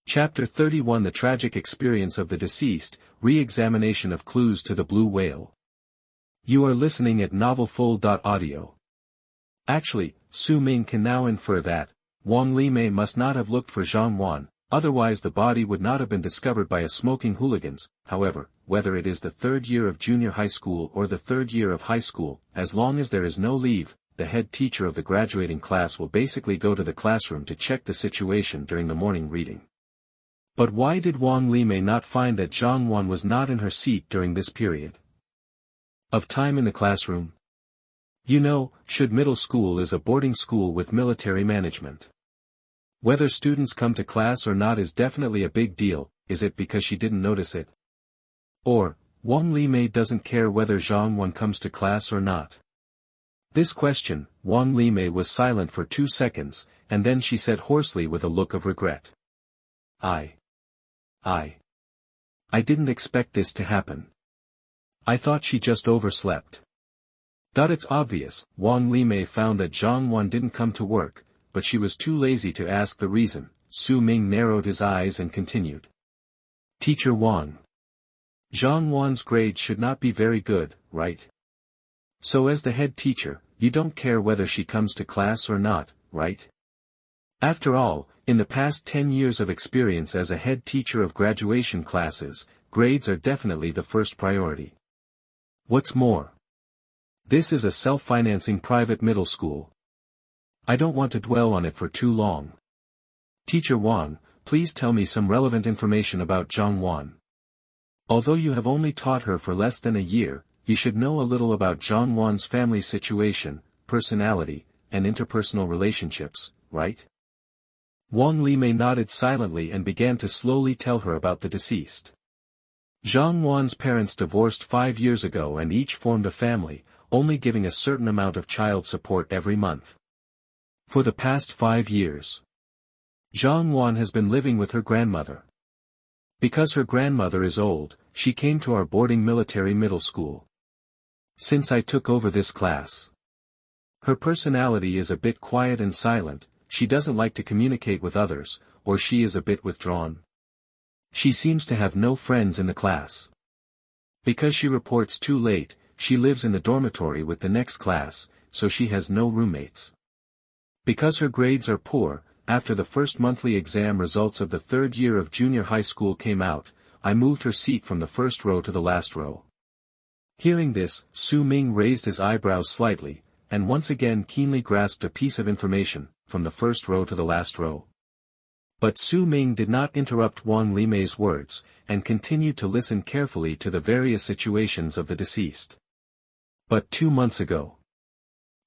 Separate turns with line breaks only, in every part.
Chapter 31 The Tragic Experience of the Deceased, Re-examination of Clues to the Blue Whale. You are listening at novelfull.audio. Actually, Su Ming can now infer that Wang Limei must not have looked for Zhang Wan, otherwise the body would not have been discovered by a smoking hooligans. However, whether it is the third year of junior high school or the third year of high school, as long as there is no leave, the head teacher of the graduating class will basically go to the classroom to check the situation during the morning reading. But why did Wang Limei not find that Zhang Wan was not in her seat during this period of time in the classroom? You know, Should Middle School is a boarding school with military management. Whether students come to class or not is definitely a big deal. Is it because she didn't notice it? Or, Wang Limei doesn't care whether Zhang Wan comes to class or not? This question, Wang Limei was silent for 2 seconds, and then she said hoarsely with a look of regret. I didn't expect this to happen. I thought she just overslept. It's obvious, Wang Limei found that Zhang Wan didn't come to work, but she was too lazy to ask the reason. Su Ming narrowed his eyes and continued. Teacher Wang. Zhang Wan's grades should not be very good, right? So as the head teacher, you don't care whether she comes to class or not, right? After all, in the past 10 years of experience as a head teacher of graduation classes, grades are definitely the first priority. What's more, this is a self-financing private middle school. I don't want to dwell on it for too long. Teacher Wang, please tell me some relevant information about Zhang Wan. Although you have only taught her for less than a year, you should know a little about Zhang Wan's family situation, personality, and interpersonal relationships, right? Wang Limei nodded silently and began to slowly tell her about the deceased. Zhang Wan's parents divorced 5 years ago and each formed a family, only giving a certain amount of child support every month. For the past 5 years, Zhang Wan has been living with her grandmother. Because her grandmother is old, she came to our boarding military middle school. Since I took over this class, her personality is a bit quiet and silent. She doesn't like to communicate with others, or she is a bit withdrawn. She seems to have no friends in the class. Because she reports too late, she lives in the dormitory with the next class, so she has no roommates. Because her grades are poor, after the first monthly exam results of the third year of junior high school came out, I moved her seat from the first row to the last row. Hearing this, Su Ming raised his eyebrows slightly, and once again keenly grasped a piece of information, from the first row to the last row. But Su Ming did not interrupt Wang Limei's words, and continued to listen carefully to the various situations of the deceased. But 2 months ago,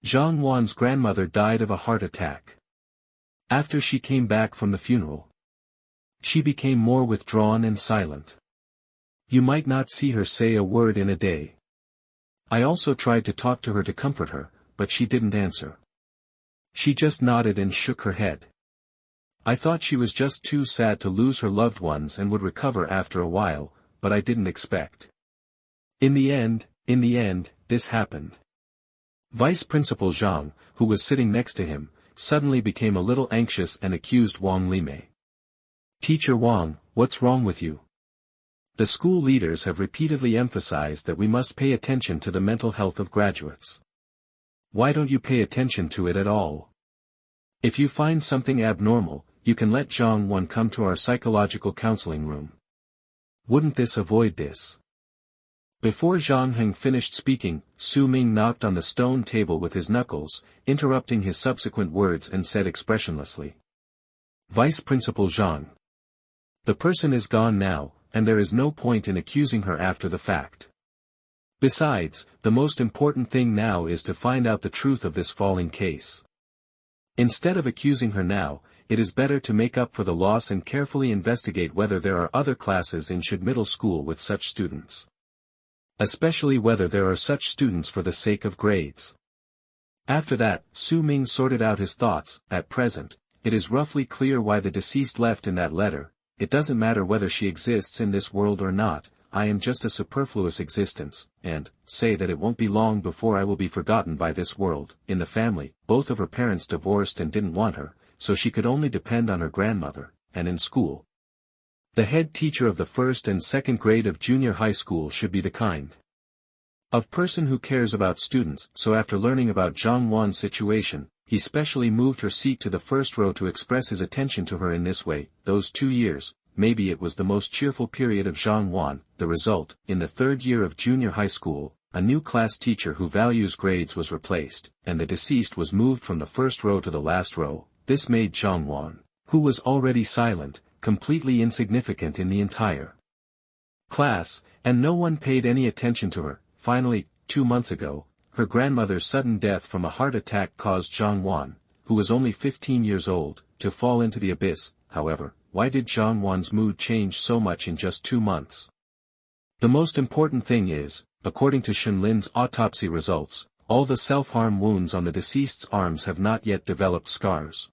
Zhang Wan's grandmother died of a heart attack. After she came back from the funeral, she became more withdrawn and silent. You might not see her say a word in a day. I also tried to talk to her to comfort her, but she didn't answer. She just nodded and shook her head. I thought she was just too sad to lose her loved ones and would recover after a while, but I didn't expect. In the end, this happened. Vice Principal Zhang, who was sitting next to him, suddenly became a little anxious and accused Wang Limei. Teacher Wang, what's wrong with you? The school leaders have repeatedly emphasized that we must pay attention to the mental health of graduates. Why don't you pay attention to it at all? If you find something abnormal, you can let Zhang Wan come to our psychological counseling room. Wouldn't this avoid this? Before Zhang Heng finished speaking, Su Ming knocked on the stone table with his knuckles, interrupting his subsequent words and said expressionlessly. Vice Principal Zhang. The person is gone now, and there is no point in accusing her after the fact. Besides, the most important thing now is to find out the truth of this falling case. Instead of accusing her now, it is better to make up for the loss and carefully investigate whether there are other classes in Should Middle School with such students. Especially whether there are such students for the sake of grades. After that, Su Ming sorted out his thoughts. At present, it is roughly clear why the deceased left in that letter. It doesn't matter whether she exists in this world or not. I am just a superfluous existence, and, say that it won't be long before I will be forgotten by this world. In the family, both of her parents divorced and didn't want her, so she could only depend on her grandmother, and in school, The head teacher of the first and second grade of junior high school should be the kind of person who cares about students, so after learning about Zhang Wan's situation, he specially moved her seat to the first row to express his attention to her in this way. Those 2 years, maybe it was the most cheerful period of Zhang Wan. The result, in the third year of junior high school, a new class teacher who values grades was replaced, and the deceased was moved from the first row to the last row. This made Zhang Wan, who was already silent, completely insignificant in the entire class, and no one paid any attention to her. Finally, 2 months ago, her grandmother's sudden death from a heart attack caused Zhang Wan, who was only 15 years old, to fall into the abyss. However, why did Zhang Wan's mood change so much in just 2 months? The most important thing is, according to Shenlin's autopsy results, all the self-harm wounds on the deceased's arms have not yet developed scars.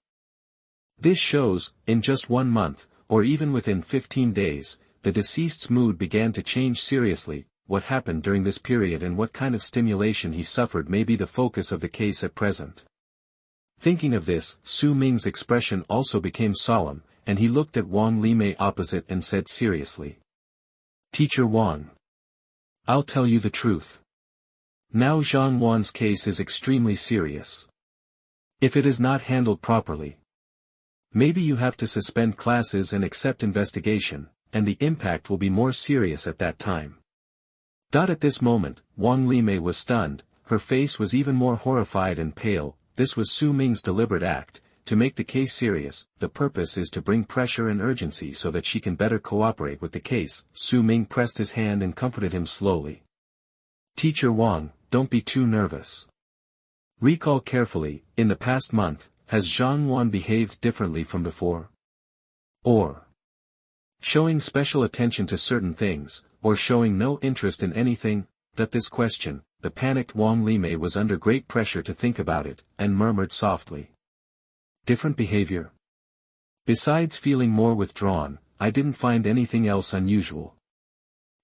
This shows, in just 1 month, or even within 15 days, the deceased's mood began to change seriously. What happened during this period and what kind of stimulation he suffered may be the focus of the case at present. Thinking of this, Su Ming's expression also became solemn, and he looked at Wang Limei opposite and said seriously, "Teacher Wang, I'll tell you the truth. Now Zhang Wan's case is extremely serious. If it is not handled properly, maybe you have to suspend classes and accept investigation, and the impact will be more serious at that time." At this moment, Wang Limei was stunned, her face was even more horrified and pale. This was Su Ming's deliberate act, to make the case serious. The purpose is to bring pressure and urgency so that she can better cooperate with the case. Su Ming pressed his hand and comforted him slowly. "Teacher Wang, don't be too nervous. Recall carefully, in the past month, has Zhang Wan behaved differently from before? Or showing special attention to certain things, or showing no interest in anything?" At this question, the panicked Wang Limei was under great pressure to think about it, and murmured softly. "Different behavior? Besides feeling more withdrawn, I didn't find anything else unusual.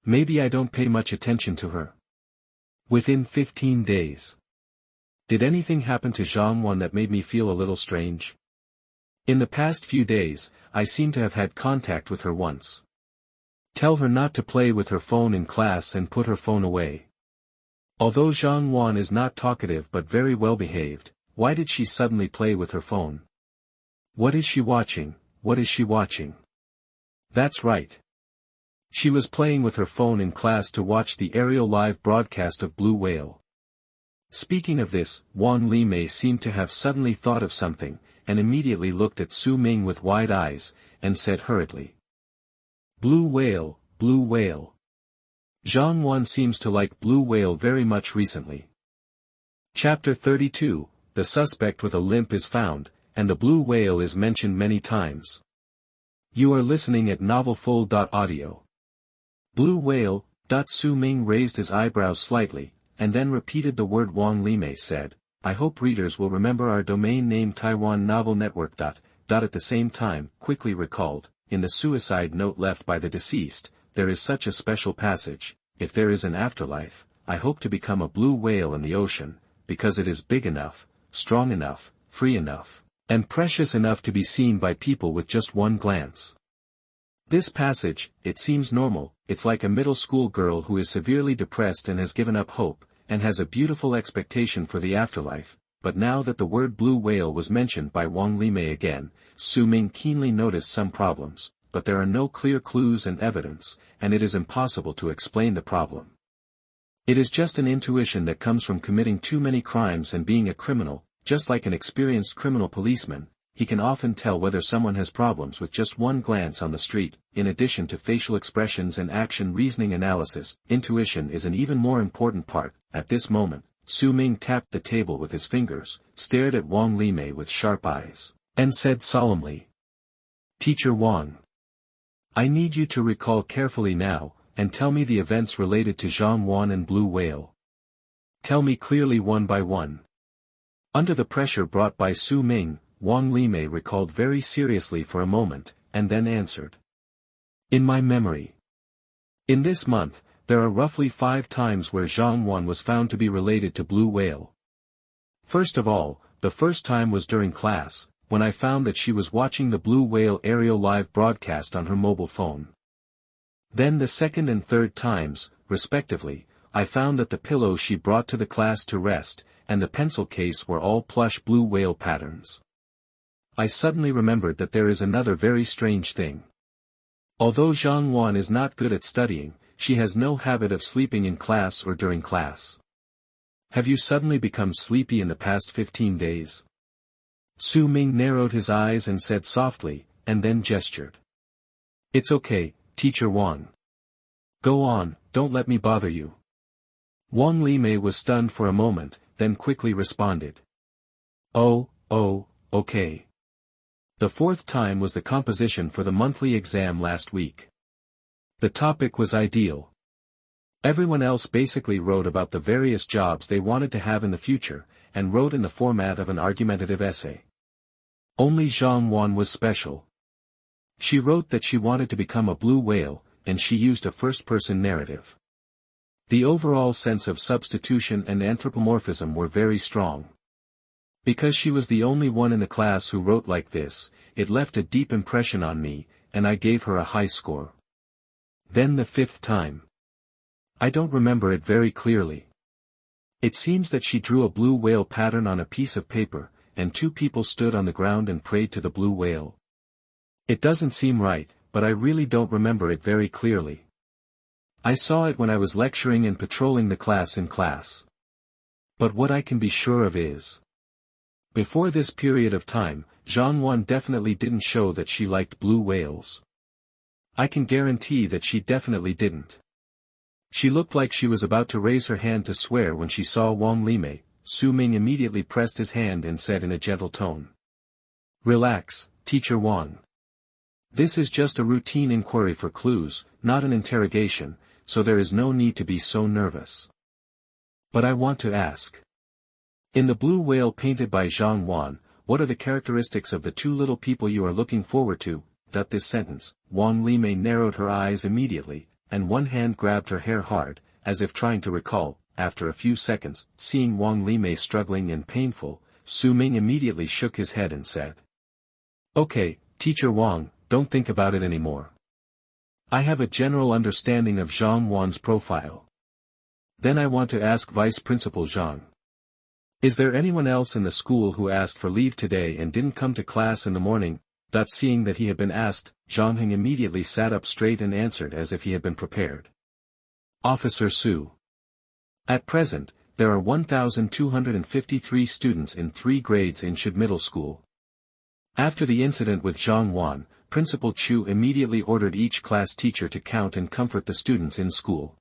Maybe I don't pay much attention to her." Within 15 days. Did anything happen to Zhang Wan that made me feel a little strange? In the past few days, I seem to have had contact with her once. Tell her not to play with her phone in class and put her phone away. Although Zhang Wan is not talkative but very well behaved, why did she suddenly play with her phone? What is she watching? What is she watching? That's right. She was playing with her phone in class to watch the aerial live broadcast of Blue Whale. Speaking of this, Wang Limei seemed to have suddenly thought of something, and immediately looked at Su Ming with wide eyes, and said hurriedly, "Blue Whale, Blue Whale. Zhang Wan seems to like Blue Whale very much recently." Chapter 32, The suspect with a limp is found, and the Blue Whale is mentioned many times. You are listening at novelfull.audio. Blue Whale. Su Ming raised his eyebrows slightly, and then repeated the word. Wang Limei said, "I hope readers will remember our domain name Taiwan Novel Network. At the same time, quickly recalled, in the suicide note left by the deceased, there is such a special passage: if there is an afterlife, I hope to become a blue whale in the ocean, because it is big enough, strong enough, free enough, and precious enough to be seen by people with just one glance." This passage, it seems normal. It's like a middle school girl who is severely depressed and has given up hope, and has a beautiful expectation for the afterlife. But now that the word blue whale was mentioned by Wang Limei again, Su Ming keenly noticed some problems, but there are no clear clues and evidence, and it is impossible to explain the problem. It is just an intuition that comes from committing too many crimes and being a criminal. Just like an experienced criminal policeman, he can often tell whether someone has problems with just one glance on the street. In addition to facial expressions and action reasoning analysis, intuition is an even more important part. At this moment, Su Ming tapped the table with his fingers, stared at Wang Limei with sharp eyes, and said solemnly, "Teacher Wang, I need you to recall carefully now, and tell me the events related to Zhang Wan and Blue Whale. Tell me clearly one by one." Under the pressure brought by Su Ming, Wang Limei recalled very seriously for a moment, and then answered. "In my memory. In this month, there are roughly 5 times where Zhang Wan was found to be related to Blue Whale. First of all, the first time was during class, when I found that she was watching the Blue Whale aerial live broadcast on her mobile phone. Then the second and third times, respectively, I found that the pillow she brought to the class to rest, and the pencil case were all plush Blue Whale patterns. I suddenly remembered that there is another very strange thing. Although Zhang Wan is not good at studying, she has no habit of sleeping in class or during class. Have you suddenly become sleepy in the past 15 days? Su Ming narrowed his eyes and said softly, and then gestured. It's okay, Teacher Wang. Go on, don't let me bother you. Wang Limei was stunned for a moment, then quickly responded. Oh, okay. The fourth time was the composition for the monthly exam last week. The topic was ideal. Everyone else basically wrote about the various jobs they wanted to have in the future, and wrote in the format of an argumentative essay. Only Zhang Wan was special. She wrote that she wanted to become a blue whale, and she used a first-person narrative. The overall sense of substitution and anthropomorphism were very strong. Because she was the only one in the class who wrote like this, it left a deep impression on me, and I gave her a high score. Then the fifth time. I don't remember it very clearly. It seems that she drew a blue whale pattern on a piece of paper, and two people stood on the ground and prayed to the blue whale. It doesn't seem right, but I really don't remember it very clearly. I saw it when I was lecturing and patrolling the class in class. But what I can be sure of is, before this period of time, Zhang Wan definitely didn't show that she liked blue whales. I can guarantee that she definitely didn't. She looked like she was about to raise her hand to swear when she saw Wang Limei. Su Ming immediately pressed his hand and said in a gentle tone. Relax, Teacher Wang. This is just a routine inquiry for clues, not an interrogation, so there is no need to be so nervous. But I want to ask. In the blue whale painted by Zhang Wan, what are the characteristics of the two little people you are looking forward to? This sentence, Wang Limei narrowed her eyes immediately, and one hand grabbed her hair hard, as if trying to recall. After a few seconds, seeing Wang Limei struggling and painful, Su Ming immediately shook his head and said. Okay, Teacher Wang, don't think about it anymore. I have a general understanding of Zhang Wan's profile. Then I want to ask Vice Principal Zhang. Is there anyone else in the school who asked for leave today and didn't come to class in the morning? Seeing that he had been asked, Zhang Heng immediately sat up straight and answered as if he had been prepared. Officer Su. At present, there are 1,253 students in 3 grades in Shid Middle School. After the incident with Zhang Wan, Principal Chu immediately ordered each class teacher to count and comfort the students in school.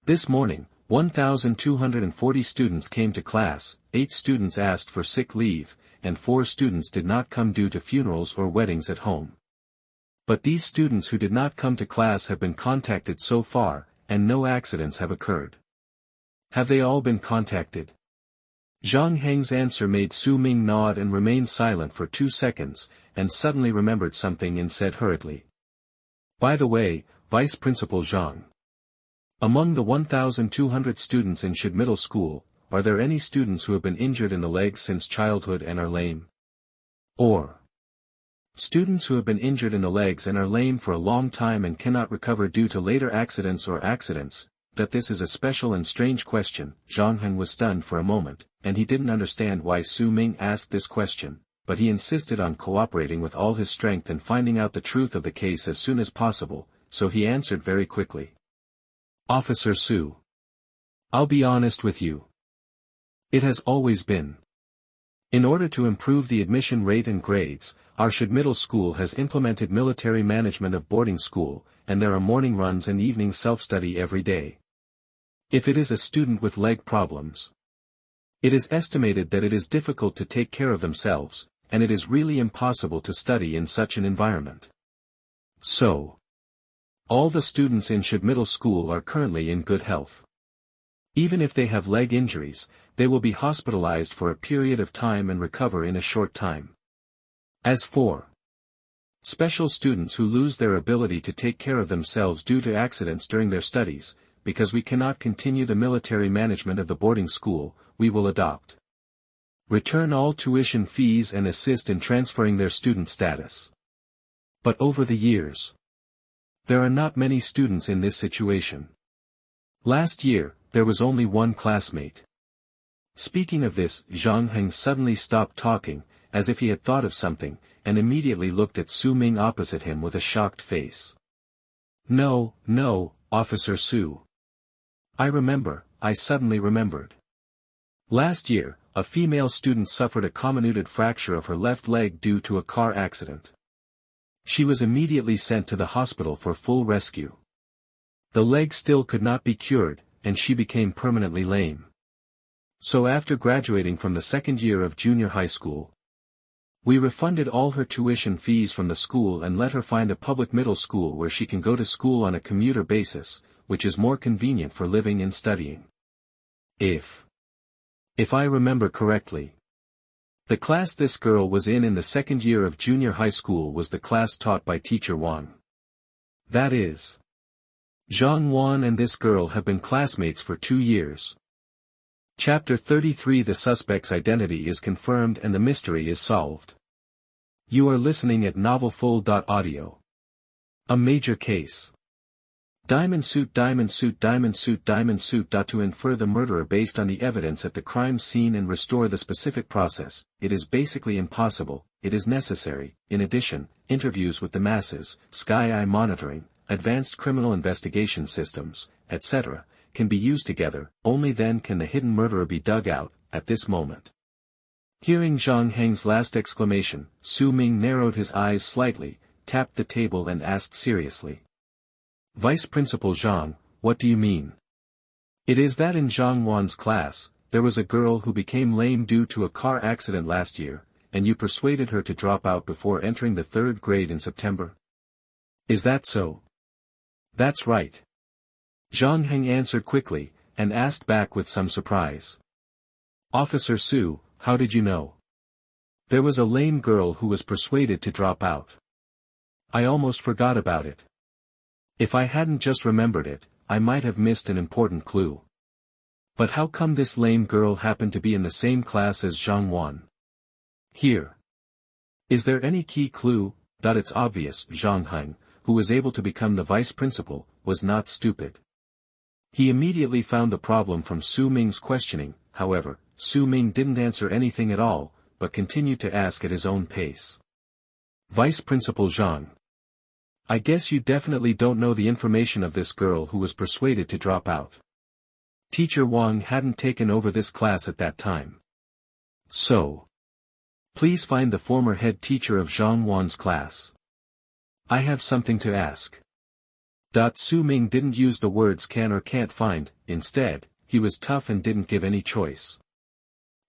This morning, 1,240 students came to class, 8 students asked for sick leave, and 4 students did not come due to funerals or weddings at home. But these students who did not come to class have been contacted so far, and no accidents have occurred. Have they all been contacted? Zhang Heng's answer made Su Ming nod and remain silent for 2 seconds, and suddenly remembered something and said hurriedly. By the way, Vice Principal Zhang. Among the 1,200 students in Shid Middle School, are there any students who have been injured in the legs since childhood and are lame? Or students who have been injured in the legs and are lame for a long time and cannot recover due to later accidents or accidents? This is a special and strange question. Zhang Heng was stunned for a moment, and he didn't understand why Su Ming asked this question, but he insisted on cooperating with all his strength and finding out the truth of the case as soon as possible, so he answered very quickly. Officer Su. I'll be honest with you. It has always been. In order to improve the admission rate and grades, our Shid Middle School has implemented military management of boarding school, and there are morning runs and evening self-study every day. If it is a student with leg problems, it is estimated that it is difficult to take care of themselves, and it is really impossible to study in such an environment. So, all the students in Shid Middle School are currently in good health. Even if they have leg injuries, they will be hospitalized for a period of time and recover in a short time. As for special students who lose their ability to take care of themselves due to accidents during their studies, because we cannot continue the military management of the boarding school, we will adopt return all tuition fees and assist in transferring their student status. But over the years, there are not many students in this situation. Last year, there was only one classmate. Speaking of this, Zhang Heng suddenly stopped talking, as if he had thought of something, and immediately looked at Su Ming opposite him with a shocked face. No, Officer Su. I suddenly remembered. Last year, a female student suffered a comminuted fracture of her left leg due to a car accident. She was immediately sent to the hospital for full rescue. The leg still could not be cured, and she became permanently lame. So after graduating from the second year of junior high school, we refunded all her tuition fees from the school and let her find a public middle school where she can go to school on a commuter basis, which is more convenient for living and studying. If I remember correctly, the class this girl was in the second year of junior high school was the class taught by teacher Wang. That is, Zhang Wan and this girl have been classmates for 2 years. Chapter 33 The suspect's identity is confirmed and the mystery is solved. You are listening at novelfull.audio. A major case. Diamond suit. To infer the murderer based on the evidence at the crime scene and restore the specific process, it is basically impossible. It is necessary. In addition, interviews with the masses, sky-eye monitoring, advanced criminal investigation systems, etc., can be used together. Only then can the hidden murderer be dug out. At this moment, hearing Zhang Heng's last exclamation, Su Ming narrowed his eyes slightly, tapped the table and asked seriously. Vice Principal Zhang, what do you mean? It is that in Zhang Wan's class, there was a girl who became lame due to a car accident last year, and you persuaded her to drop out before entering the 3rd grade in September. Is that so? That's right. Zhang Heng answered quickly, and asked back with some surprise. Officer Su, how did you know? There was a lame girl who was persuaded to drop out. I almost forgot about it. If I hadn't just remembered it, I might have missed an important clue. But how come this lame girl happened to be in the same class as Zhang Wan? Here. Is there any key clue? It's obvious. Zhang Heng, who was able to become the vice principal, was not stupid. He immediately found the problem from Su Ming's questioning. However, Su Ming didn't answer anything at all, but continued to ask at his own pace. Vice Principal Zhang. I guess you definitely don't know the information of this girl who was persuaded to drop out. Teacher Wang hadn't taken over this class at that time. So, please find the former head teacher of Zhang Wan's class. I have something to ask. Su Ming didn't use the words can or can't find. Instead, he was tough and didn't give any choice.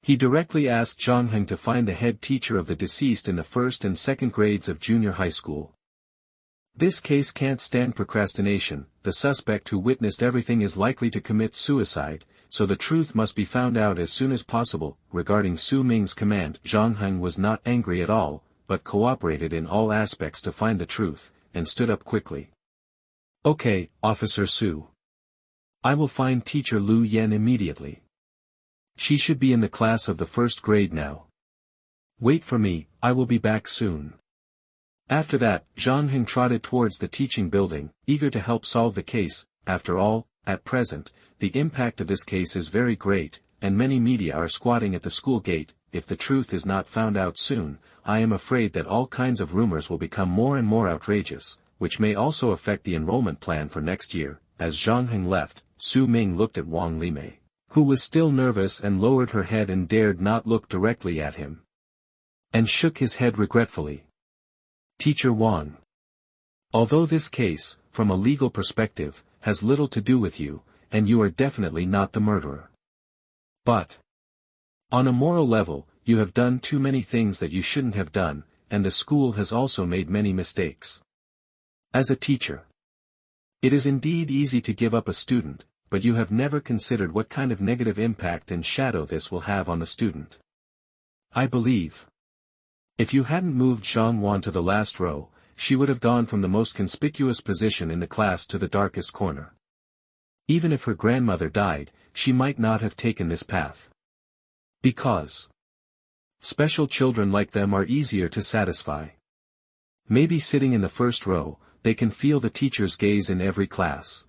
He directly asked Zhang Heng to find the head teacher of the deceased in the 1st and 2nd grades of junior high school. This case can't stand procrastination. The suspect who witnessed everything is likely to commit suicide, so the truth must be found out as soon as possible. Regarding Su Ming's command, Zhang Heng was not angry at all, but cooperated in all aspects to find the truth, and stood up quickly. Okay, Officer Su. I will find teacher Lu Yan immediately. She should be in the class of the 1st grade now. Wait for me, I will be back soon. After that, Zhang Heng trotted towards the teaching building, eager to help solve the case. After all, at present, the impact of this case is very great, and many media are squatting at the school gate. If the truth is not found out soon, I am afraid that all kinds of rumors will become more and more outrageous, which may also affect the enrollment plan for next year. As Zhang Heng left, Su Ming looked at Wang Limei, who was still nervous and lowered her head and dared not look directly at him, and shook his head regretfully. Teacher Wang. Although this case, from a legal perspective, has little to do with you, and you are definitely not the murderer. But, on a moral level, you have done too many things that you shouldn't have done, and the school has also made many mistakes. As a teacher, it is indeed easy to give up a student, but you have never considered what kind of negative impact and shadow this will have on the student. I believe. If you hadn't moved Zhang Wan to the last row, she would have gone from the most conspicuous position in the class to the darkest corner. Even if her grandmother died, she might not have taken this path. Because Special children like them are easier to satisfy. Maybe sitting in the first row, they can feel the teacher's gaze in every class.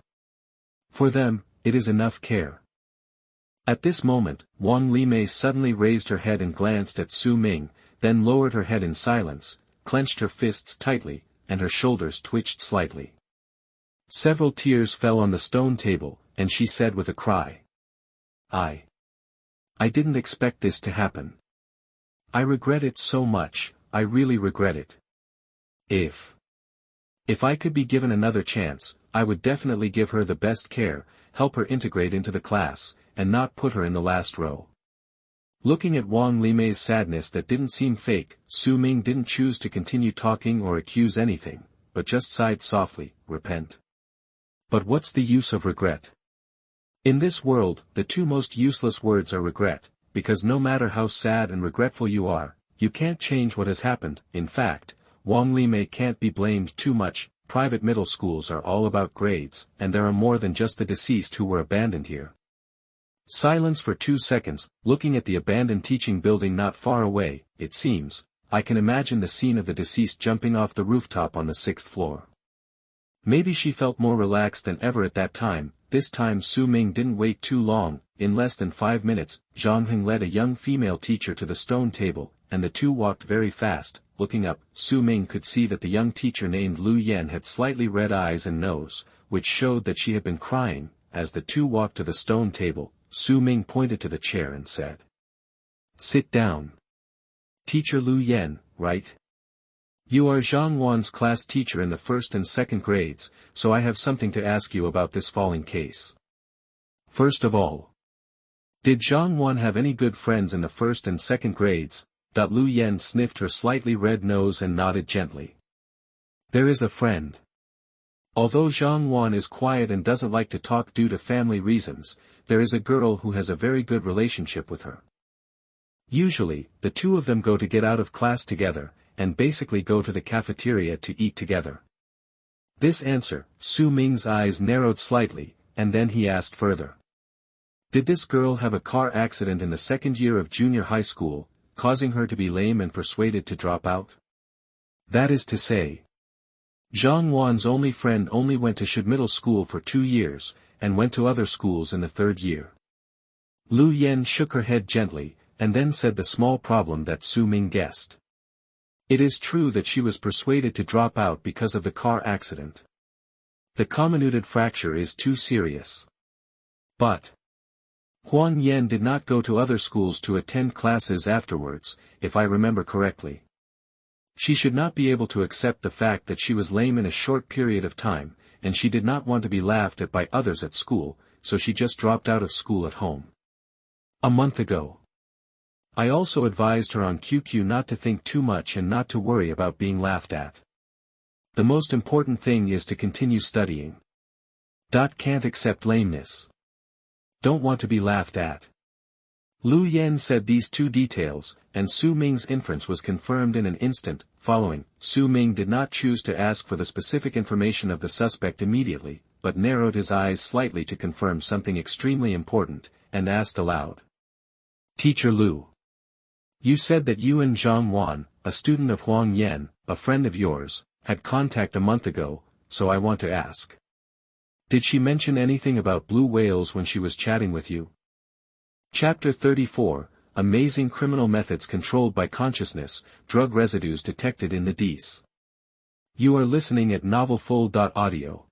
For them, it is enough care. At this moment, Wang Limei suddenly raised her head and glanced at Su Ming, then lowered her head in silence, clenched her fists tightly, and her shoulders twitched slightly. Several tears fell on the stone table, and she said with a cry. I didn't expect this to happen. I regret it so much, I really regret it. If I could be given another chance, I would definitely give her the best care, help her integrate into the class, and not put her in the last row. Looking at Wang Limei's sadness that didn't seem fake, Su Ming didn't choose to continue talking or accuse anything, but just sighed softly, repent. But what's the use of regret? In this world, the two most useless words are regret, because no matter how sad and regretful you are, you can't change what has happened. In fact, Wang Limei can't be blamed too much. Private middle schools are all about grades, and there are more than just the deceased who were abandoned here. Silence for 2 seconds, looking at the abandoned teaching building not far away. It seems, I can imagine the scene of the deceased jumping off the rooftop on the 6th floor. Maybe she felt more relaxed than ever at that time. This time Su Ming didn't wait too long. In less than 5 minutes, Zhang led a young female teacher to the stone table, and the two walked very fast. Looking up, Su Ming could see that the young teacher named Lu Yan had slightly red eyes and nose, which showed that she had been crying. As the two walked to the stone table, Su Ming pointed to the chair and said, "Sit down. Teacher Lu Yan, right? You are Zhang Wan's class teacher in the 1st and 2nd grades, so I have something to ask you about this falling case. First of all, did Zhang Wan have any good friends in the 1st and 2nd grades?" Lu Yan sniffed her slightly red nose and nodded gently. "There is a friend. Although Zhang Wan is quiet and doesn't like to talk due to family reasons, there is a girl who has a very good relationship with her. Usually, the two of them go to get out of class together, and basically go to the cafeteria to eat together." This answer, Su Ming's eyes narrowed slightly, and then he asked further. "Did this girl have a car accident in the 2nd year of junior high school, causing her to be lame and persuaded to drop out? That is to say, Zhang Wan's only friend only went to Shud Middle School for 2 years, and went to other schools in the 3rd year." Lu Yan shook her head gently, and then said the small problem that Su Ming guessed. "It is true that she was persuaded to drop out because of the car accident. The comminuted fracture is too serious. But Huang Yan did not go to other schools to attend classes afterwards, if I remember correctly. She should not be able to accept the fact that she was lame in a short period of time, and she did not want to be laughed at by others at school, so she just dropped out of school at home. A month ago. I also advised her on QQ not to think too much and not to worry about being laughed at. The most important thing is to continue studying. Can't accept lameness. Don't want to be laughed at." Lu Yan said these 2 details, and Su Ming's inference was confirmed in an instant. Following, Su Ming did not choose to ask for the specific information of the suspect immediately, but narrowed his eyes slightly to confirm something extremely important, and asked aloud. "Teacher Lu, you said that you and Zhang Wan, a student of Huang Yan, a friend of yours, had contact a month ago, so I want to ask. Did she mention anything about blue whales when she was chatting with you?" Chapter 34, Amazing Criminal Methods Controlled by Consciousness, Drug Residues Detected in the Dece. You are listening at novelfull.audio.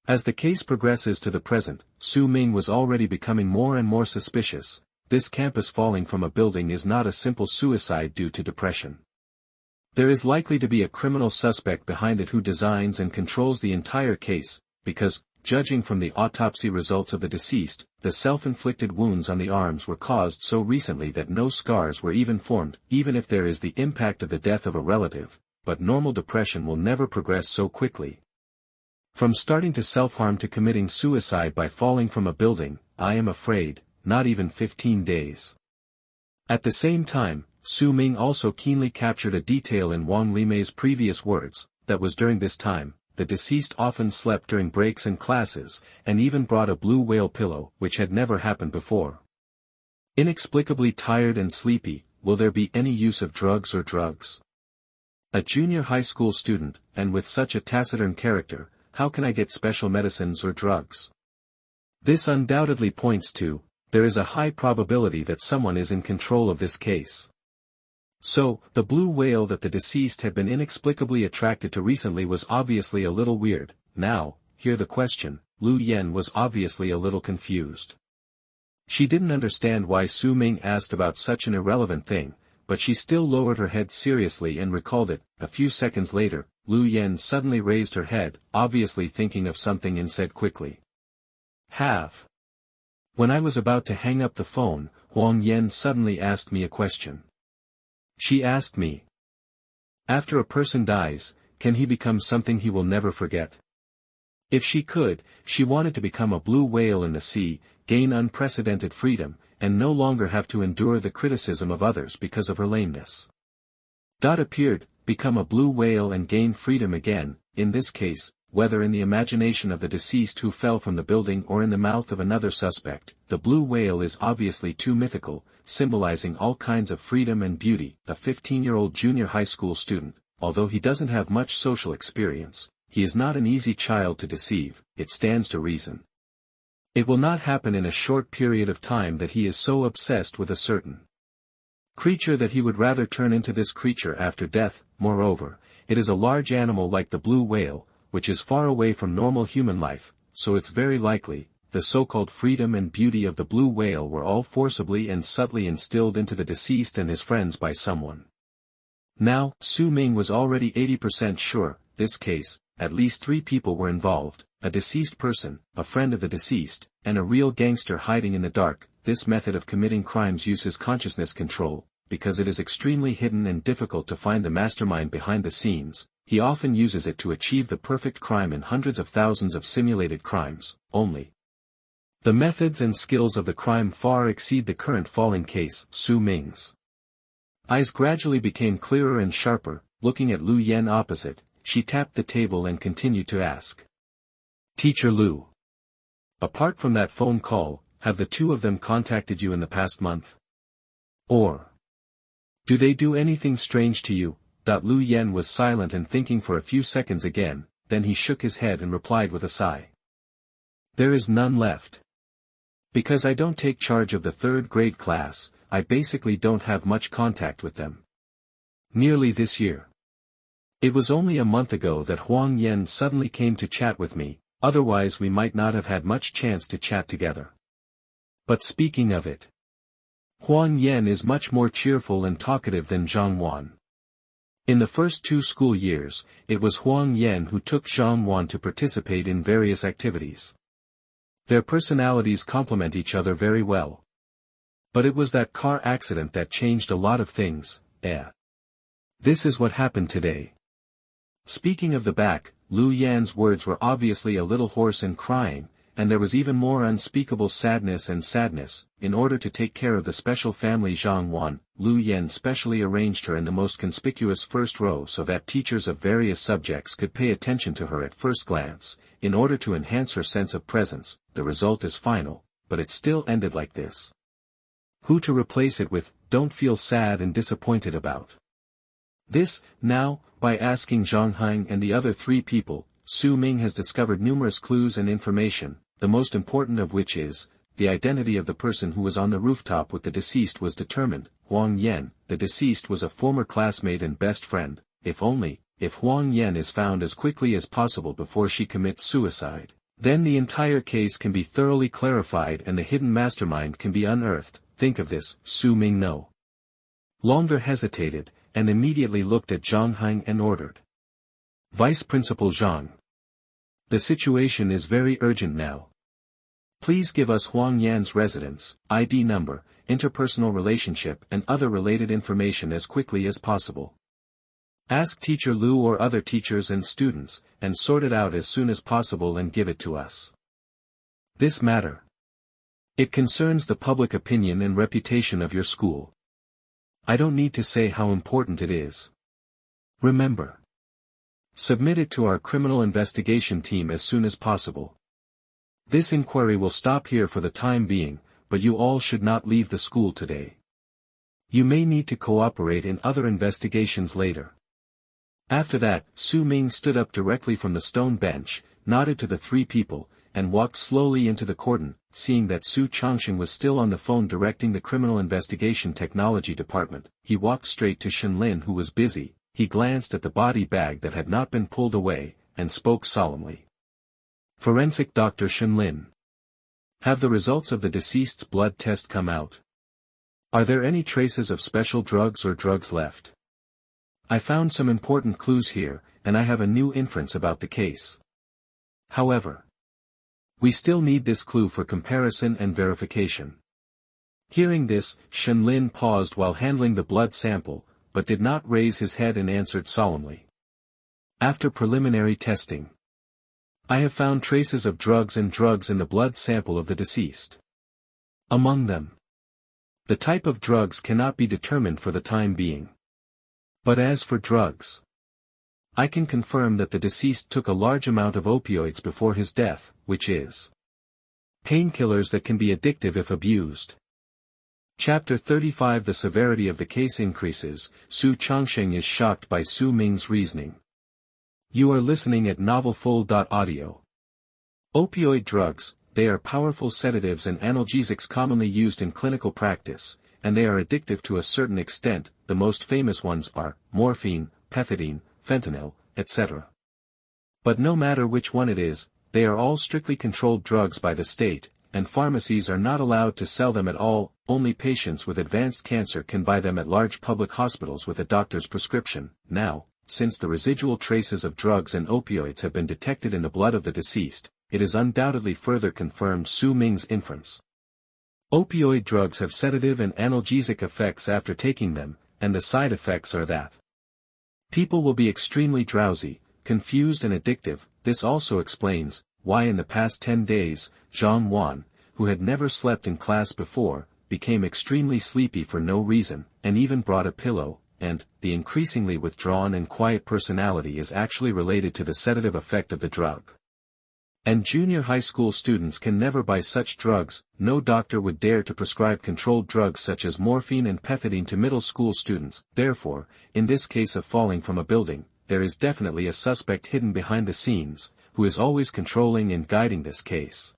As the case progresses to the present, Su Ming was already becoming more and more suspicious. This campus falling from a building is not a simple suicide due to depression. There is likely to be a criminal suspect behind it who designs and controls the entire case, because, judging from the autopsy results of the deceased, the self-inflicted wounds on the arms were caused so recently that no scars were even formed. Even if there is the impact of the death of a relative, but normal depression will never progress so quickly. From starting to self-harm to committing suicide by falling from a building, I am afraid, not even 15 days. At the same time, Su Ming also keenly captured a detail in Wang Limei's previous words, that was during this time, the deceased often slept during breaks and classes, and even brought a blue whale pillow, which had never happened before. Inexplicably tired and sleepy, will there be any use of drugs or drugs? A junior high school student, and with such a taciturn character, how can I get special medicines or drugs? This undoubtedly points to, there is a high probability that someone is in control of this case. So, the blue whale that the deceased had been inexplicably attracted to recently was obviously a little weird. Now, hear the question. Lu Yan was obviously a little confused. She didn't understand why Su Ming asked about such an irrelevant thing, but she still lowered her head seriously and recalled it. A few seconds later, Lu Yan suddenly raised her head, obviously thinking of something, and said quickly. When I was about to hang up the phone, Huang Yan suddenly asked me a question. She asked me. After a person dies, can he become something he will never forget? If she could, she wanted to become a blue whale in the sea, gain unprecedented freedom, and no longer have to endure the criticism of others because of her lameness. Appeared, become a blue whale and gain freedom again, in this case, whether in the imagination of the deceased who fell from the building or in the mouth of another suspect. The blue whale is obviously too mythical, symbolizing all kinds of freedom and beauty. A 15-year-old junior high school student, although he doesn't have much social experience, he is not an easy child to deceive, it stands to reason. It will not happen in a short period of time that he is so obsessed with a certain creature that he would rather turn into this creature after death. Moreover, it is a large animal like the blue whale, which is far away from normal human life, so it's very likely, the so-called freedom and beauty of the blue whale were all forcibly and subtly instilled into the deceased and his friends by someone. Now, Su Ming was already 80% sure, this case, at least 3 people were involved, a deceased person, a friend of the deceased, and a real gangster hiding in the dark. This method of committing crimes uses consciousness control, because it is extremely hidden and difficult to find the mastermind behind the scenes. He often uses it to achieve the perfect crime in hundreds of thousands of simulated crimes, only. The methods and skills of the crime far exceed the current falling case. Su Ming's eyes gradually became clearer and sharper. Looking at Lu Yan opposite, she tapped the table and continued to ask. Teacher Lu. Apart from that phone call, have the 2 of them contacted you in the past month? Or do they do anything strange to you? Lu Yan was silent and thinking for a few seconds again, then he shook his head and replied with a sigh. There is none left. Because I don't take charge of the 3rd grade class, I basically don't have much contact with them. Nearly this year. It was only a month ago that Huang Yan suddenly came to chat with me, otherwise we might not have had much chance to chat together. But speaking of it, Huang Yan is much more cheerful and talkative than Zhang Wan. In the first 2 school years, it was Huang Yan who took Zhang Wan to participate in various activities. Their personalities complement each other very well. But it was that car accident that changed a lot of things. This is what happened today. Speaking of the back, Lu Yan's words were obviously a little hoarse and crying, and there was even more unspeakable sadness. In order to take care of the special family Zhang Wan, Lu Yan specially arranged her in the most conspicuous first row so that teachers of various subjects could pay attention to her at first glance, in order to enhance her sense of presence. The result is final, but it still ended like this. Who to replace it with, don't feel sad and disappointed about. This, now, by asking Zhang Hang and the other 3 people, Su Ming has discovered numerous clues and information, the most important of which is, the identity of the person who was on the rooftop with the deceased was determined. Huang Yan, the deceased, was a former classmate and best friend. If Huang Yan is found as quickly as possible before she commits suicide, then the entire case can be thoroughly clarified and the hidden mastermind can be unearthed. Think of this. Su Ming no longer hesitated, and immediately looked at Zhang Hang and ordered. Vice Principal Zhang. The situation is very urgent now. Please give us Huang Yan's residence, ID number, interpersonal relationship and other related information as quickly as possible. Ask Teacher Lu or other teachers and students, and sort it out as soon as possible and give it to us. This matter. It concerns the public opinion and reputation of your school. I don't need to say how important it is. Remember. Submit it to our criminal investigation team as soon as possible. This inquiry will stop here for the time being, but you all should not leave the school today. You may need to cooperate in other investigations later. After that, Su Ming stood up directly from the stone bench, nodded to the three people, and walked slowly into the cordon. Seeing that Xu Changsheng was still on the phone directing the Criminal Investigation Technology Department, he walked straight to Shenlin, who was busy. He glanced at the body bag that had not been pulled away, and spoke solemnly. Forensic Dr. Shenlin. Have the results of the deceased's blood test come out? Are there any traces of special drugs or drugs left? I found some important clues here, and I have a new inference about the case. However, we still need this clue for comparison and verification. Hearing this, Shenlin paused while handling the blood sample, but did not raise his head and answered solemnly. After preliminary testing, I have found traces of drugs in the blood sample of the deceased. Among them, the type of drugs cannot be determined for the time being. But as for drugs, I can confirm that the deceased took a large amount of opioids before his death, which is painkillers that can be addictive if abused. Chapter 35. The severity of the case increases. Xu Changsheng is shocked by Su Ming's reasoning. You are listening at novelfull.audio. Opioid drugs, they are powerful sedatives and analgesics commonly used in clinical practice, and they are addictive to a certain extent. The most famous ones are morphine, pethidine, fentanyl, etc. But no matter which one it is, they are all strictly controlled drugs by the state, and pharmacies are not allowed to sell them at all. Only patients with advanced cancer can buy them at large public hospitals with a doctor's prescription. Now, since the residual traces of drugs and opioids have been detected in the blood of the deceased, it is undoubtedly further confirmed Su Ming's inference. Opioid drugs have sedative and analgesic effects after taking them, and the side effects are that people will be extremely drowsy, confused and addictive. This also explains why in the past 10 days, Zhang Wan, who had never slept in class before, became extremely sleepy for no reason, and even brought a pillow, and the increasingly withdrawn and quiet personality is actually related to the sedative effect of the drug. And junior high school students can never buy such drugs. No doctor would dare to prescribe controlled drugs such as morphine and pethidine to middle school students. Therefore, in this case of falling from a building, there is definitely a suspect hidden behind the scenes, who is always controlling and guiding this case.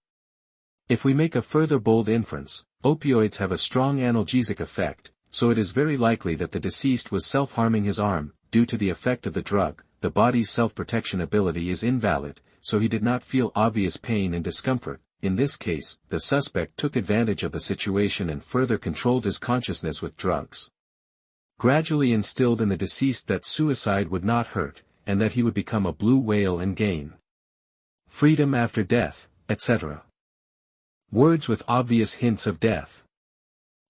If we make a further bold inference, opioids have a strong analgesic effect, so it is very likely that the deceased was self-harming his arm. Due to the effect of the drug, the body's self-protection ability is invalid, so he did not feel obvious pain and discomfort. In this case, the suspect took advantage of the situation and further controlled his consciousness with drugs. Gradually instilled in the deceased that suicide would not hurt, and that he would become a blue whale and gain freedom after death, etc. Words with obvious hints of death.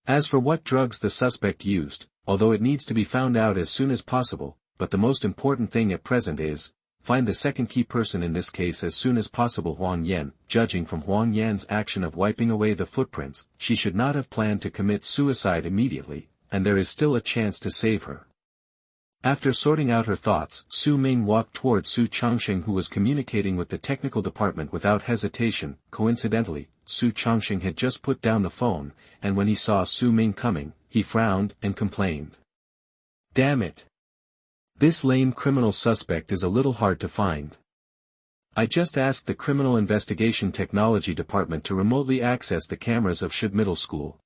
As for what drugs the suspect used, although it needs to be found out as soon as possible, but the most important thing at present is, find the second key person in this case as soon as possible. Huang Yan. Judging from Huang Yan's action of wiping away the footprints, she should not have planned to commit suicide immediately, and there is still a chance to save her. After sorting out her thoughts, Su Ming walked toward Xu Changsheng, who was communicating with the technical department without hesitation. Coincidentally, Xu Changsheng had just put down the phone, and when he saw Su Ming coming, he frowned and complained. Damn it! This lame criminal suspect is a little hard to find. I just asked the Criminal Investigation Technology Department to remotely access the cameras of Shud Middle School.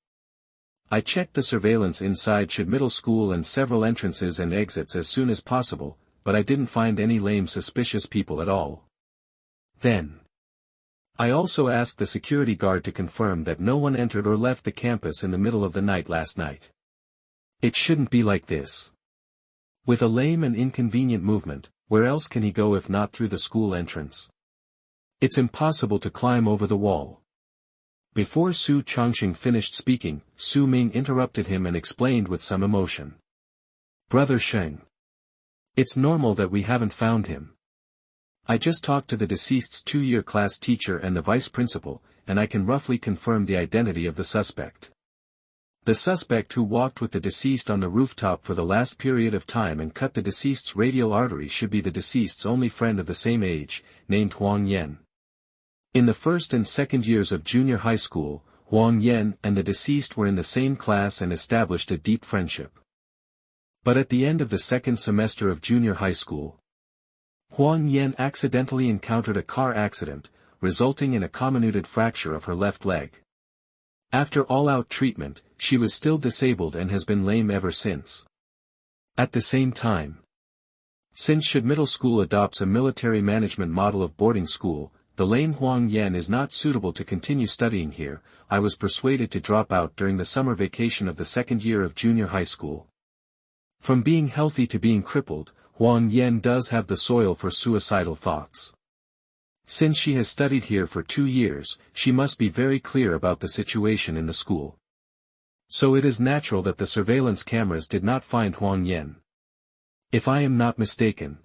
I checked the surveillance inside Shud Middle School and several entrances and exits as soon as possible, but I didn't find any lame suspicious people at all. Then, I also asked the security guard to confirm that no one entered or left the campus in the middle of the night last night. It shouldn't be like this. With a lame and inconvenient movement, where else can he go if not through the school entrance? It's impossible to climb over the wall. Before Xu Changsheng finished speaking, Su Ming interrupted him and explained with some emotion. Brother Sheng. It's normal that we haven't found him. I just talked to the deceased's 2-year class teacher and the vice principal, and I can roughly confirm the identity of the suspect. The suspect who walked with the deceased on the rooftop for the last period of time and cut the deceased's radial artery should be the deceased's only friend of the same age, named Huang Yan. In the first and second years of junior high school, Huang Yan and the deceased were in the same class and established a deep friendship. But at the end of the second semester of junior high school, Huang Yan accidentally encountered a car accident, resulting in a comminuted fracture of her left leg. After all-out treatment, she was still disabled and has been lame ever since. At the same time, since Should Middle School adopts a military management model of boarding school, the lame Huang Yan is not suitable to continue studying here. I was persuaded to drop out during the summer vacation of the second year of junior high school. From being healthy to being crippled, Huang Yan does have the soil for suicidal thoughts. Since she has studied here for 2 years, she must be very clear about the situation in the school. So it is natural that the surveillance cameras did not find Huang Yan. If I am not mistaken,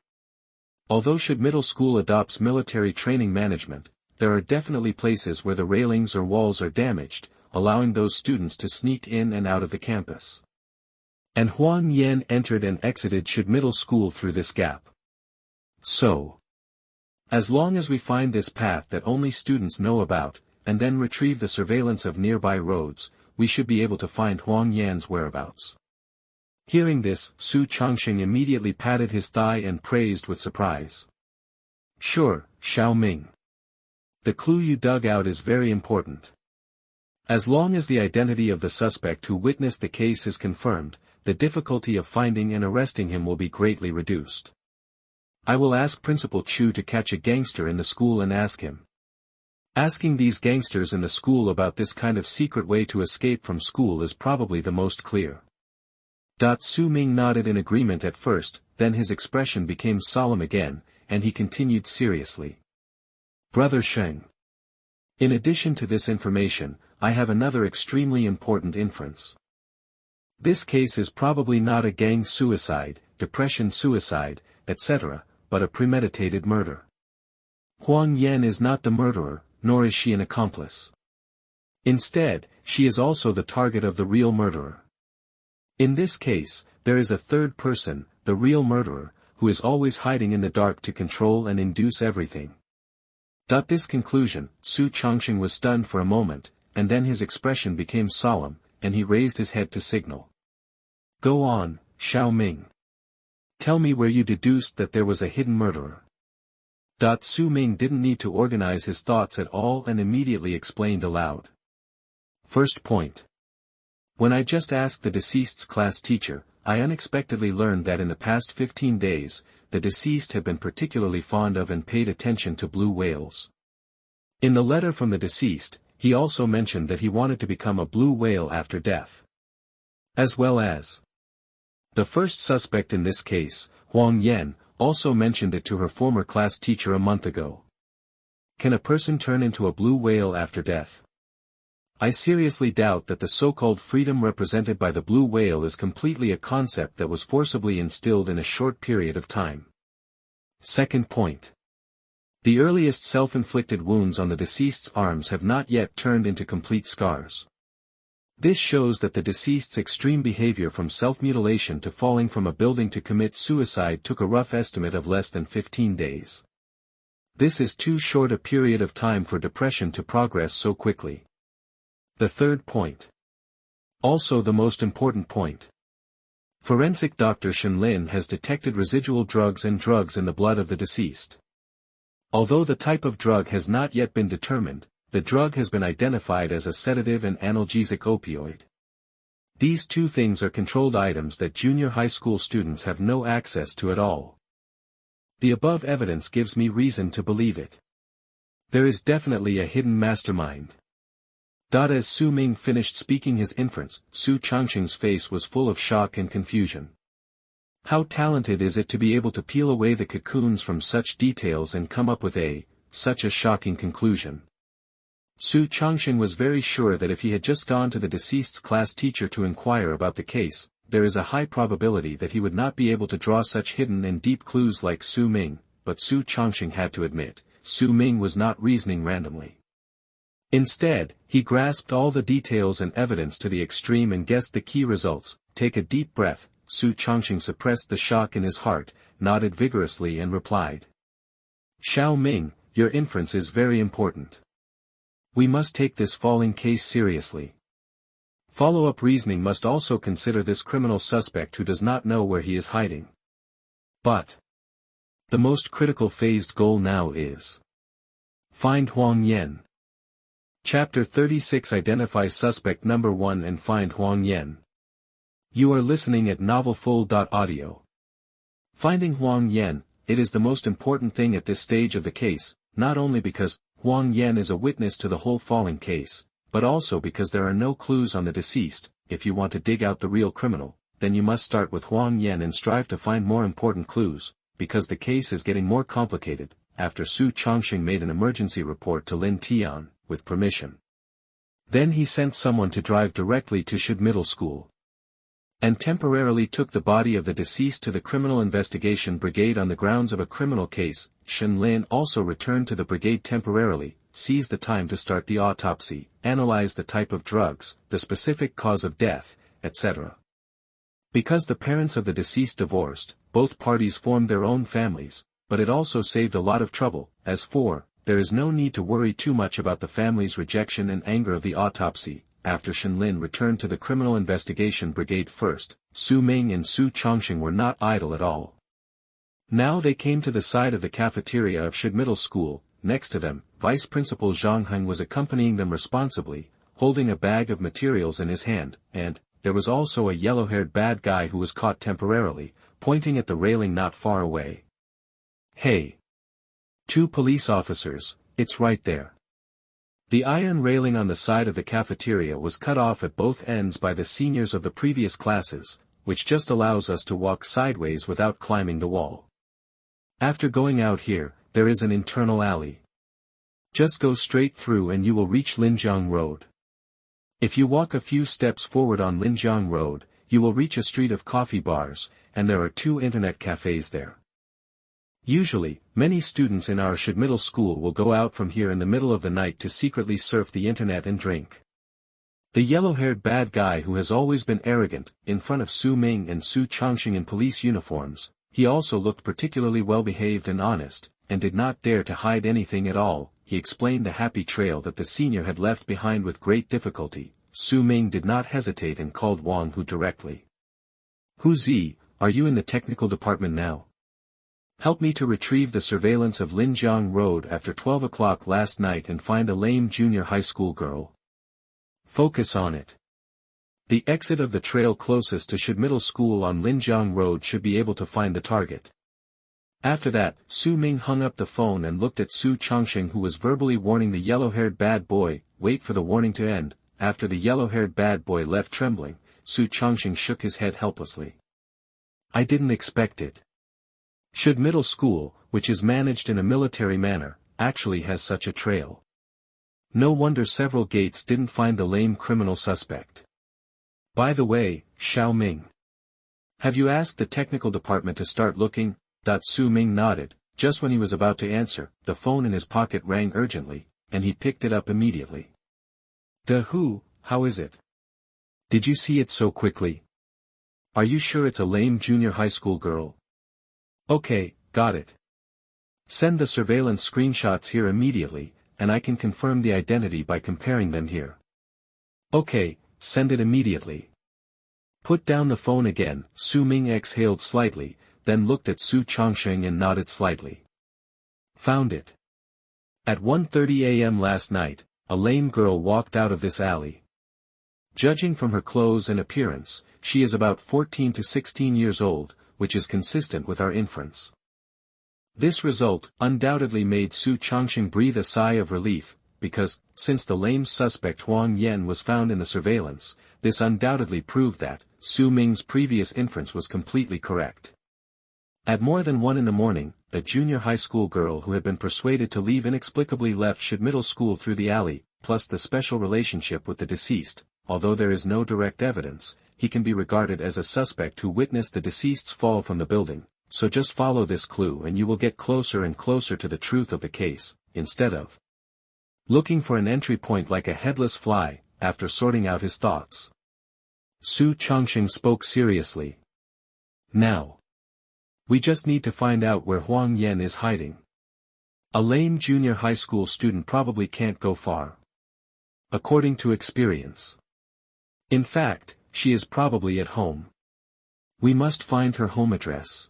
although Should Middle School adopts military training management, there are definitely places where the railings or walls are damaged, allowing those students to sneak in and out of the campus. And Huang Yan entered and exited Should Middle School through this gap. So, as long as we find this path that only students know about, and then retrieve the surveillance of nearby roads, we should be able to find Huang Yan's whereabouts. Hearing this, Xu Changsheng immediately patted his thigh and praised with surprise. Sure, Xiao Ming. The clue you dug out is very important. As long as the identity of the suspect who witnessed the case is confirmed, the difficulty of finding and arresting him will be greatly reduced. I will ask Principal Chu to catch a gangster in the school and ask him. Asking these gangsters in the school about this kind of secret way to escape from school is probably the most clear. Su Ming nodded in agreement at first, then his expression became solemn again, and he continued seriously. Brother Sheng. In addition to this information, I have another extremely important inference. This case is probably not a gang suicide, depression suicide, etc., but a premeditated murder. Huang Yan is not the murderer, nor is she an accomplice. Instead, she is also the target of the real murderer. In this case, there is a third person, the real murderer, who is always hiding in the dark to control and induce everything. This conclusion, Xu Changsheng was stunned for a moment, and then his expression became solemn, and he raised his head to signal. Go on, Xiao Ming. Tell me where you deduced that there was a hidden murderer. Su Ming didn't need to organize his thoughts at all and immediately explained aloud. First point. When I just asked the deceased's class teacher, I unexpectedly learned that in the past 15 days, the deceased had been particularly fond of and paid attention to blue whales. In the letter from the deceased, he also mentioned that he wanted to become a blue whale after death. As well as the first suspect in this case, Huang Yan, also mentioned it to her former class teacher a month ago. Can a person turn into a blue whale after death? I seriously doubt that the so-called freedom represented by the blue whale is completely a concept that was forcibly instilled in a short period of time. Second point. The earliest self-inflicted wounds on the deceased's arms have not yet turned into complete scars. This shows that the deceased's extreme behavior from self-mutilation to falling from a building to commit suicide took a rough estimate of less than 15 days. This is too short a period of time for depression to progress so quickly. The third point. Also the most important point. Forensic Dr. Shen Lin has detected residual drugs and drugs in the blood of the deceased. Although the type of drug has not yet been determined, the drug has been identified as a sedative and analgesic opioid. These two things are controlled items that junior high school students have no access to at all. The above evidence gives me reason to believe it. There is definitely a hidden mastermind. As Su Ming finished speaking his inference, Xu Changsheng's face was full of shock and confusion. How talented is it to be able to peel away the cocoons from such details and come up with such a shocking conclusion. Xu Changsheng was very sure that if he had just gone to the deceased's class teacher to inquire about the case, there is a high probability that he would not be able to draw such hidden and deep clues like Su Ming, but Xu Changsheng had to admit, Su Ming was not reasoning randomly. Instead, he grasped all the details and evidence to the extreme and guessed the key results. Take a deep breath. Xu Changsheng suppressed the shock in his heart, nodded vigorously and replied. Xiao Ming, your inference is very important. We must take this falling case seriously. Follow-up reasoning must also consider this criminal suspect who does not know where he is hiding. But the most critical phased goal now is find Huang Yan. Chapter 36 Identify Suspect Number 1 and find Huang Yan. You are listening at novelfull.audio. Finding Huang Yan, it is the most important thing at this stage of the case, not only because Huang Yan is a witness to the whole falling case, but also because there are no clues on the deceased. If you want to dig out the real criminal, then you must start with Huang Yan and strive to find more important clues, because the case is getting more complicated, after Xu Changsheng made an emergency report to Lin Tian, with permission. Then he sent someone to drive directly to Shid Middle School, and temporarily took the body of the deceased to the Criminal Investigation Brigade on the grounds of a criminal case. Shen Lin also returned to the brigade temporarily, seized the time to start the autopsy, analyze the type of drugs, the specific cause of death, etc. Because the parents of the deceased divorced, both parties formed their own families, but it also saved a lot of trouble. As for, there is no need to worry too much about the family's rejection and anger of the autopsy. After Shen Lin returned to the Criminal Investigation Brigade first, Su Ming and Xu Changsheng were not idle at all. Now they came to the side of the cafeteria of Shid Middle School. Next to them, Vice Principal Zhang Heng was accompanying them responsibly, holding a bag of materials in his hand, and there was also a yellow-haired bad guy who was caught temporarily, pointing at the railing not far away. Hey! 2 police officers, it's right there. The iron railing on the side of the cafeteria was cut off at both ends by the seniors of the previous classes, which just allows us to walk sideways without climbing the wall. After going out here, there is an internal alley. Just go straight through and you will reach Linjiang Road. If you walk a few steps forward on Linjiang Road, you will reach a street of coffee bars, and there are 2 internet cafes there. Usually, many students in our Shid Middle School will go out from here in the middle of the night to secretly surf the internet and drink. The yellow-haired bad guy who has always been arrogant, in front of Su Ming and Xu Changsheng in police uniforms, he also looked particularly well-behaved and honest, and did not dare to hide anything at all. He explained the happy trail that the senior had left behind with great difficulty. Su Ming did not hesitate and called Wang Hu directly. Hu Zi, are you in the technical department now? Help me to retrieve the surveillance of Linjiang Road after 12 o'clock last night and find a lame junior high school girl. Focus on it. The exit of the trail closest to Shid Middle School on Linjiang Road should be able to find the target. After that, Su Ming hung up the phone and looked at Xu Changsheng, who was verbally warning the yellow-haired bad boy. Wait for the warning to end. After the yellow-haired bad boy left trembling, Xu Changsheng shook his head helplessly. I didn't expect it. Shid Middle School, which is managed in a military manner, actually has such a trail. No wonder several gates didn't find the lame criminal suspect. By the way, Xiao Ming, have you asked the technical department to start looking? Su Ming nodded. Just when he was about to answer, the phone in his pocket rang urgently, and he picked it up immediately. Who, how is it? Did you see it so quickly? Are you sure it's a lame junior high school girl? Okay, got it. Send the surveillance screenshots here immediately, and I can confirm the identity by comparing them here. Okay, send it immediately. Put down the phone again. Su Ming exhaled slightly, then looked at Xu Changsheng and nodded slightly. Found it. At 1:30 a.m. last night, a lame girl walked out of this alley. Judging from her clothes and appearance, she is about 14 to 16 years old, which is consistent with our inference. This result undoubtedly made Xu Changsheng breathe a sigh of relief, because, since the lame suspect Huang Yan was found in the surveillance, this undoubtedly proved that Su Ming's previous inference was completely correct. At more than 1 in the morning, a junior high school girl who had been persuaded to leave inexplicably left Shid Middle School through the alley, plus the special relationship with the deceased. Although there is no direct evidence, he can be regarded as a suspect who witnessed the deceased's fall from the building. So just follow this clue and you will get closer and closer to the truth of the case, instead of looking for an entry point like a headless fly. After sorting out his thoughts, Xu Changsheng spoke seriously. Now, we just need to find out where Huang Yan is hiding. A lame junior high school student probably can't go far. according to experience. In fact, she is probably at home. We must find her home address.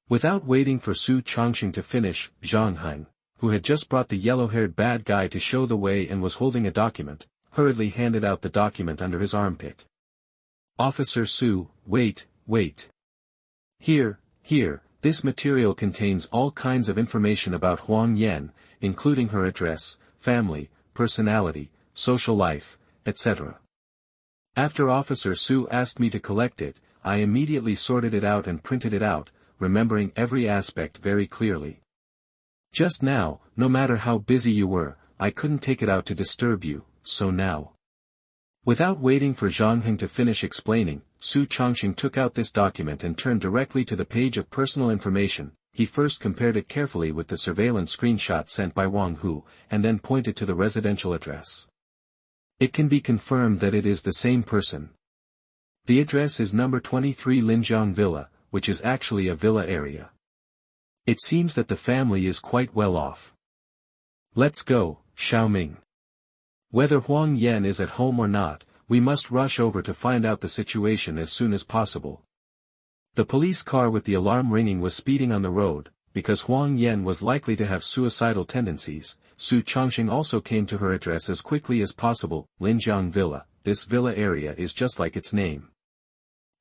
Without waiting for Xu Changsheng to finish, Zhang Han, who had just brought the yellow-haired bad guy to show the way and was holding a document, hurriedly handed out the document under his armpit. Officer Su, wait. Here, this material contains all kinds of information about Huang Yan, including her address, family, personality, social life, etc. After Officer Su asked me to collect it, I immediately sorted it out and printed it out, remembering every aspect very clearly. Just now, no matter how busy you were, I couldn't take it out to disturb you, so now. Without waiting for Zhang Han to finish explaining, Xu Changsheng took out this document and turned directly to the page of personal information. He first compared it carefully with the surveillance screenshot sent by Wang Hu, and then pointed to the residential address. It can be confirmed that it is the same person. The address is number 23 Linjiang Villa, which is actually a villa area. It seems that the family is quite well off. Let's go, Xu Ming. Whether Huang Yan is at home or not, we must rush over to find out the situation as soon as possible. The police car with the alarm ringing was speeding on the road, because Huang Yan was likely to have suicidal tendencies. Xu Changsheng also came to her address as quickly as possible, Linjiang Villa. This villa area is just like its name.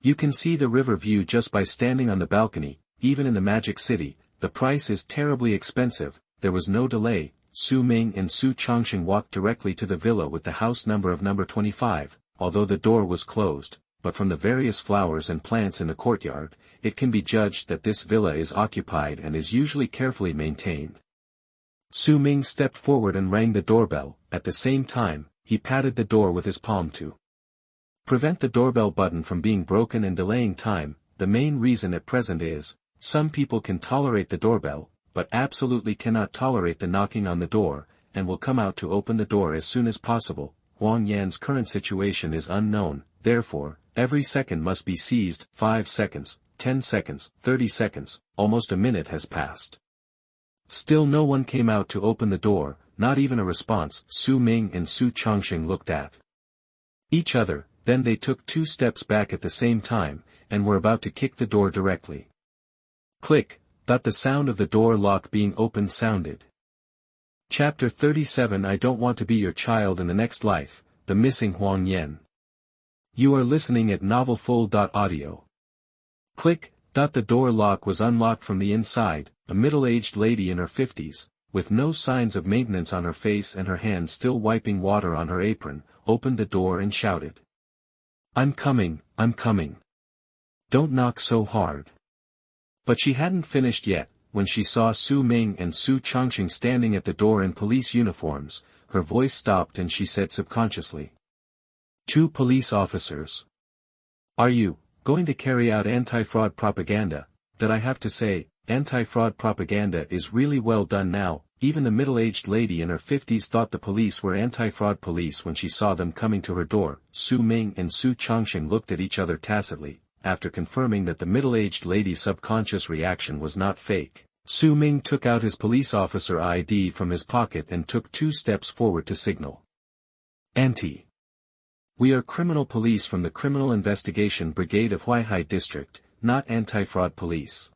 You can see the river view just by standing on the balcony. Even in the Magic City, the price is terribly expensive. There was no delay. Su Ming and Xu Changsheng walked directly to the villa with the house number of number 25, although the door was closed, but from the various flowers and plants in the courtyard, it can be judged that this villa is occupied and is usually carefully maintained. Su Ming stepped forward and rang the doorbell. At the same time, he patted the door with his palm to prevent the doorbell button from being broken and delaying time. The main reason at present is, some people can tolerate the doorbell, but absolutely cannot tolerate the knocking on the door, and will come out to open the door as soon as possible. Huang Yan's current situation is unknown, therefore, every second must be seized. 5 seconds, 10 seconds, 30 seconds, almost a minute has passed. Still no one came out to open the door, not even a response. Su Ming and Xu Changsheng looked at each other, then they took 2 steps back at the same time, and were about to kick the door directly. Click. The sound of the door lock being opened sounded. Chapter 37 I don't want to be your child in the next life, the missing Huang Yan. You are listening at novelfull.audio. Click. The door lock was unlocked from the inside. A middle-aged lady in her 50s, with no signs of maintenance on her face and her hands still wiping water on her apron, opened the door and shouted. I'm coming. Don't knock so hard. But she hadn't finished yet, when she saw Su Ming and Xu Changsheng standing at the door in police uniforms. Her voice stopped and she said subconsciously. 2 police officers. Are you going to carry out anti-fraud propaganda? That I have to say, anti-fraud propaganda is really well done now. Even the middle-aged lady in her 50s thought the police were anti-fraud police when she saw them coming to her door. Su Ming and Xu Changsheng looked at each other tacitly. After confirming that the middle-aged lady's subconscious reaction was not fake, Su Ming took out his police officer ID from his pocket and took 2 steps forward to signal. Auntie. We are criminal police from the Criminal Investigation Brigade of Huaihai District, not anti-fraud police.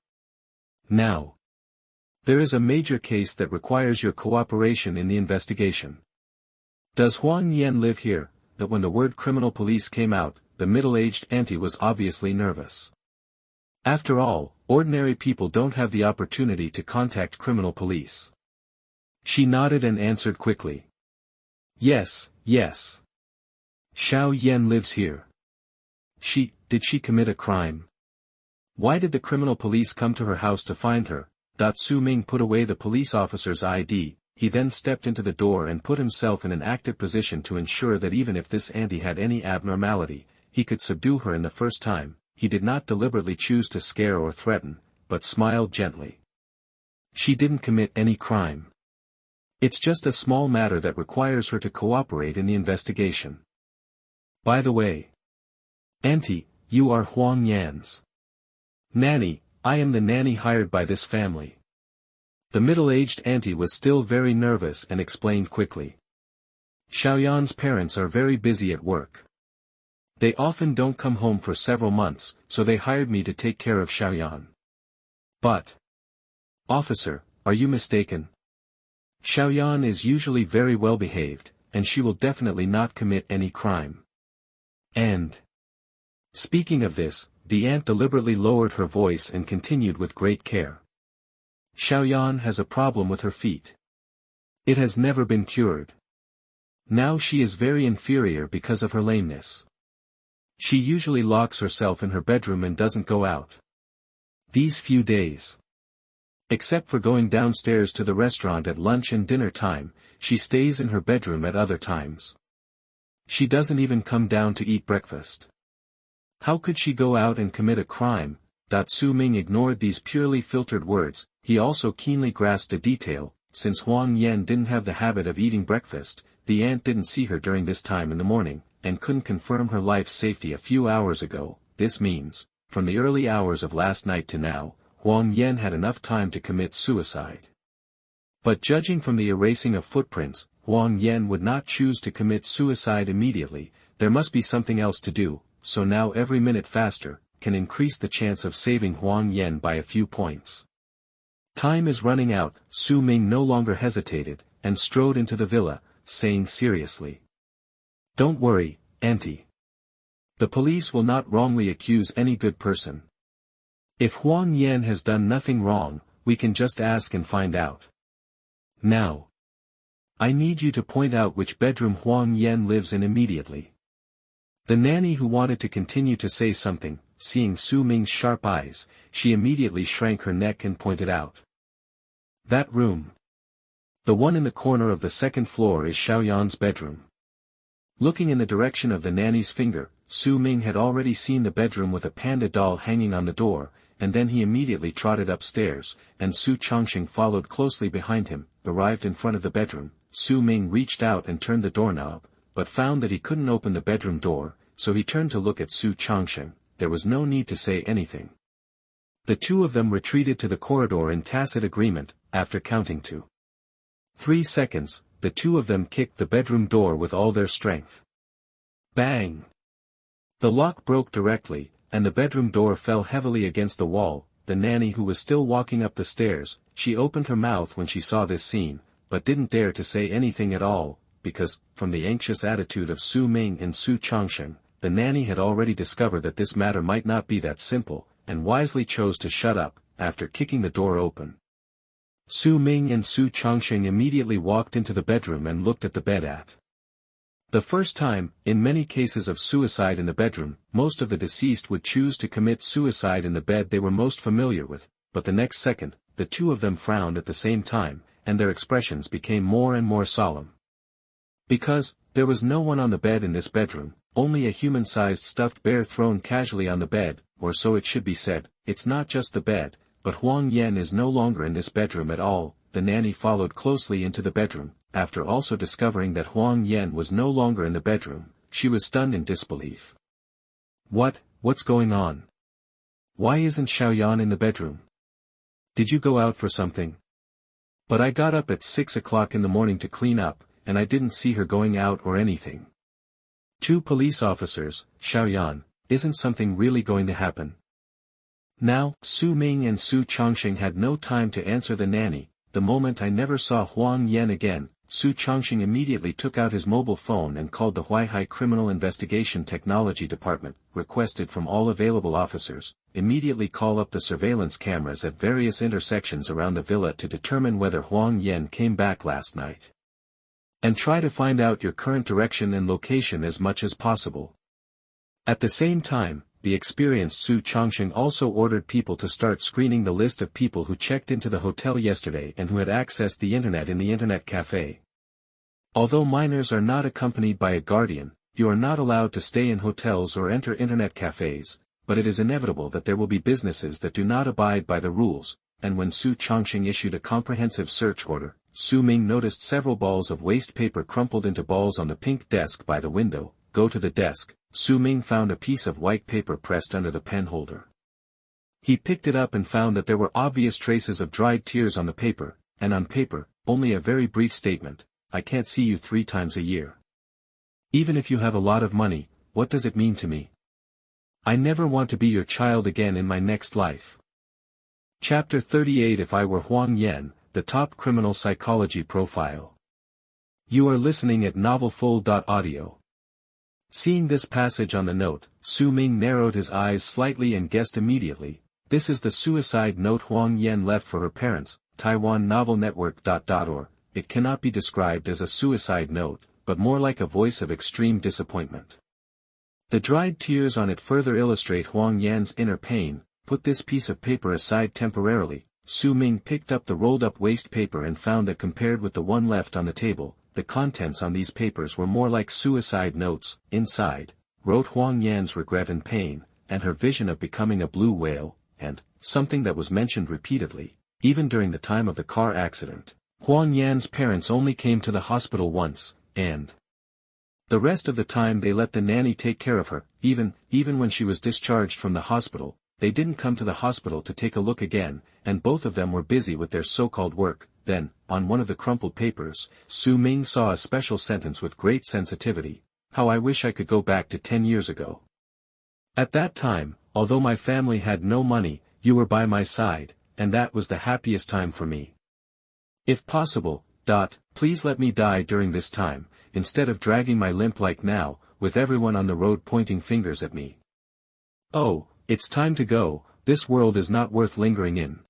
Now. There is a major case that requires your cooperation in the investigation. Does Huang Yan live here? That when the word criminal police came out, the middle-aged auntie was obviously nervous. After all, ordinary people don't have the opportunity to contact criminal police. She nodded and answered quickly. Yes. Xiao Yan lives here. Did she commit a crime? Why did the criminal police come to her house to find her? Su Ming put away the police officer's ID. He then stepped into the door and put himself in an active position to ensure that even if this auntie had any abnormality, he could subdue her in the first time. He did not deliberately choose to scare or threaten, but smiled gently. She didn't commit any crime. It's just a small matter that requires her to cooperate in the investigation. By the way, auntie, you are Huang Yan's nanny. I am the nanny hired by this family. The middle-aged auntie was still very nervous and explained quickly. Xiaoyan's parents are very busy at work. They often don't come home for several months, so they hired me to take care of Xiaoyan. But, officer, are you mistaken? Xiaoyan is usually very well behaved, and she will definitely not commit any crime. And, speaking of this, the aunt deliberately lowered her voice and continued with great care. Xiaoyan has a problem with her feet. It has never been cured. Now she is very inferior because of her lameness. She usually locks herself in her bedroom and doesn't go out. These few days. Except for going downstairs to the restaurant at lunch and dinner time, she stays in her bedroom at other times. She doesn't even come down to eat breakfast. How could she go out and commit a crime? Su Ming ignored these purely filtered words. He also keenly grasped a detail. Since Huang Yan didn't have the habit of eating breakfast, the aunt didn't see her during this time in the morning, and couldn't confirm her life's safety a few hours ago. This means, from the early hours of last night to now, Huang Yan had enough time to commit suicide. But judging from the erasing of footprints, Huang Yan would not choose to commit suicide immediately. There must be something else to do, so now every minute faster can increase the chance of saving Huang Yan by a few points. Time is running out. Su Ming no longer hesitated, and strode into the villa, saying seriously. Don't worry, auntie. The police will not wrongly accuse any good person. If Huang Yan has done nothing wrong, we can just ask and find out. Now, I need you to point out which bedroom Huang Yan lives in immediately. The nanny who wanted to continue to say something, seeing Su Ming's sharp eyes, she immediately shrank her neck and pointed out. That room. The one in the corner of the second floor is Xiaoyan's bedroom. Looking in the direction of the nanny's finger, Su Ming had already seen the bedroom with a panda doll hanging on the door, and then he immediately trotted upstairs, and Xu Changsheng followed closely behind him. Arrived in front of the bedroom, Su Ming reached out and turned the doorknob, but found that he couldn't open the bedroom door, so he turned to look at Xu Changsheng. There was no need to say anything. The two of them retreated to the corridor in tacit agreement. After counting to 3 seconds, the two of them kicked the bedroom door with all their strength. Bang! The lock broke directly, and the bedroom door fell heavily against the wall. The nanny, who was still walking up the stairs, she opened her mouth when she saw this scene, but didn't dare to say anything at all, because, from the anxious attitude of Su Ming and Xu Changsheng, the nanny had already discovered that this matter might not be that simple, and wisely chose to shut up. After kicking the door open, Su Ming and Xu Changsheng immediately walked into the bedroom and looked at the bed at the first time. In many cases of suicide in the bedroom, most of the deceased would choose to commit suicide in the bed they were most familiar with, but the next second, the two of them frowned at the same time, and their expressions became more and more solemn. Because, there was no one on the bed in this bedroom, only a human-sized stuffed bear thrown casually on the bed, or so it should be said. It's not just the bed, but Huang Yan is no longer in this bedroom at all. The nanny followed closely into the bedroom. After also discovering that Huang Yan was no longer in the bedroom, she was stunned in disbelief. What's going on? Why isn't Xiaoyan in the bedroom? Did you go out for something? But I got up at 6 o'clock in the morning to clean up, and I didn't see her going out or anything. Two police officers. Xiaoyan, isn't something really going to happen? Now, Su Ming and Xu Changsheng had no time to answer the nanny. The moment I never saw Huang Yan again, Xu Changsheng immediately took out his mobile phone and called the Huaihai Criminal Investigation Technology Department, requested from all available officers, immediately call up the surveillance cameras at various intersections around the villa to determine whether Huang Yan came back last night. And try to find out your current direction and location as much as possible. At the same time, the experienced Xu Changsheng also ordered people to start screening the list of people who checked into the hotel yesterday and who had accessed the internet in the internet cafe. Although minors are not accompanied by a guardian, you are not allowed to stay in hotels or enter internet cafes, but it is inevitable that there will be businesses that do not abide by the rules, and when Xu Changsheng issued a comprehensive search order, Su Ming noticed several balls of waste paper crumpled into balls on the pink desk by the window. Go to the desk. Su Ming found a piece of white paper pressed under the pen holder. He picked it up and found that there were obvious traces of dried tears on the paper, and on paper, only a very brief statement, I can't see you 3 times a year. Even if you have a lot of money, what does it mean to me? I never want to be your child again in my next life. Chapter 38 If I Were Huang Yan, the Top Criminal Psychology Profile. You are listening at novelfull.audio. Seeing this passage on the note, Su Ming narrowed his eyes slightly and guessed immediately, this is the suicide note Huang Yan left for her parents, Taiwan Novel Network. Or, it cannot be described as a suicide note, but more like a voice of extreme disappointment. The dried tears on it further illustrate Huang Yan's inner pain. Put this piece of paper aside temporarily. Su Ming picked up the rolled-up waste paper and found that compared with the one left on the table, the contents on these papers were more like suicide notes. Inside, wrote Huang Yan's regret and pain, and her vision of becoming a blue whale, and, something that was mentioned repeatedly, even during the time of the car accident, Huang Yan's parents only came to the hospital once, and the rest of the time they let the nanny take care of her. Even when she was discharged from the hospital, they didn't come to the hospital to take a look again, and both of them were busy with their so-called work. Then, on one of the crumpled papers, Su Ming saw a special sentence with great sensitivity, "How I wish I could go back to 10 years ago. At that time, although my family had no money, you were by my side, and that was the happiest time for me. If possible, please let me die during this time, instead of dragging my limp like now, with everyone on the road pointing fingers at me. Oh, it's time to go, this world is not worth lingering in."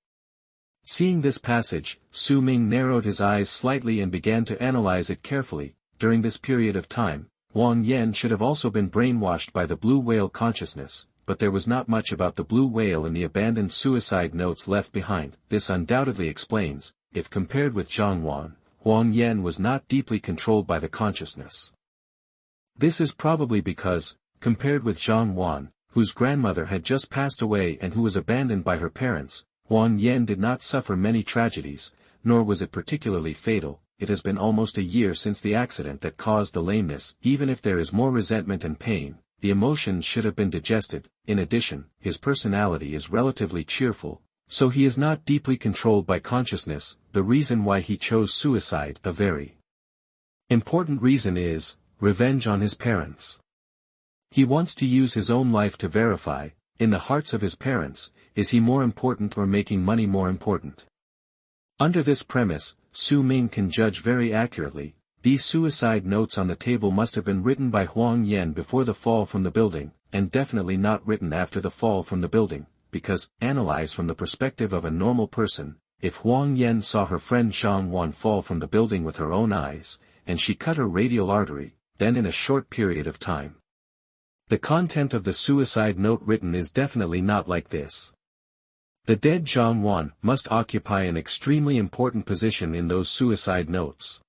Seeing this passage, Su Ming narrowed his eyes slightly and began to analyze it carefully. During this period of time, Huang Yan should have also been brainwashed by the blue whale consciousness, but there was not much about the blue whale in the abandoned suicide notes left behind. This undoubtedly explains, if compared with Zhang, Huang Yan was not deeply controlled by the consciousness. This is probably because, compared with Zhang, whose grandmother had just passed away and who was abandoned by her parents, Huang Yan did not suffer many tragedies, nor was it particularly fatal. It has been almost a year since the accident that caused the lameness. Even if there is more resentment and pain, the emotions should have been digested. In addition, his personality is relatively cheerful, so he is not deeply controlled by consciousness. The reason why he chose suicide, a very important reason, is revenge on his parents. He wants to use his own life to verify, in the hearts of his parents, is he more important or making money more important? Under this premise, Su Ming can judge very accurately. These suicide notes on the table must have been written by Huang Yan before the fall from the building, and definitely not written after the fall from the building, because, analyzed from the perspective of a normal person, if Huang Yan saw her friend Zhang fall from the building with her own eyes, and she cut her radial artery, then in a short period of time, the content of the suicide note written is definitely not like this. The dead Zhang must occupy an extremely important position in those suicide notes.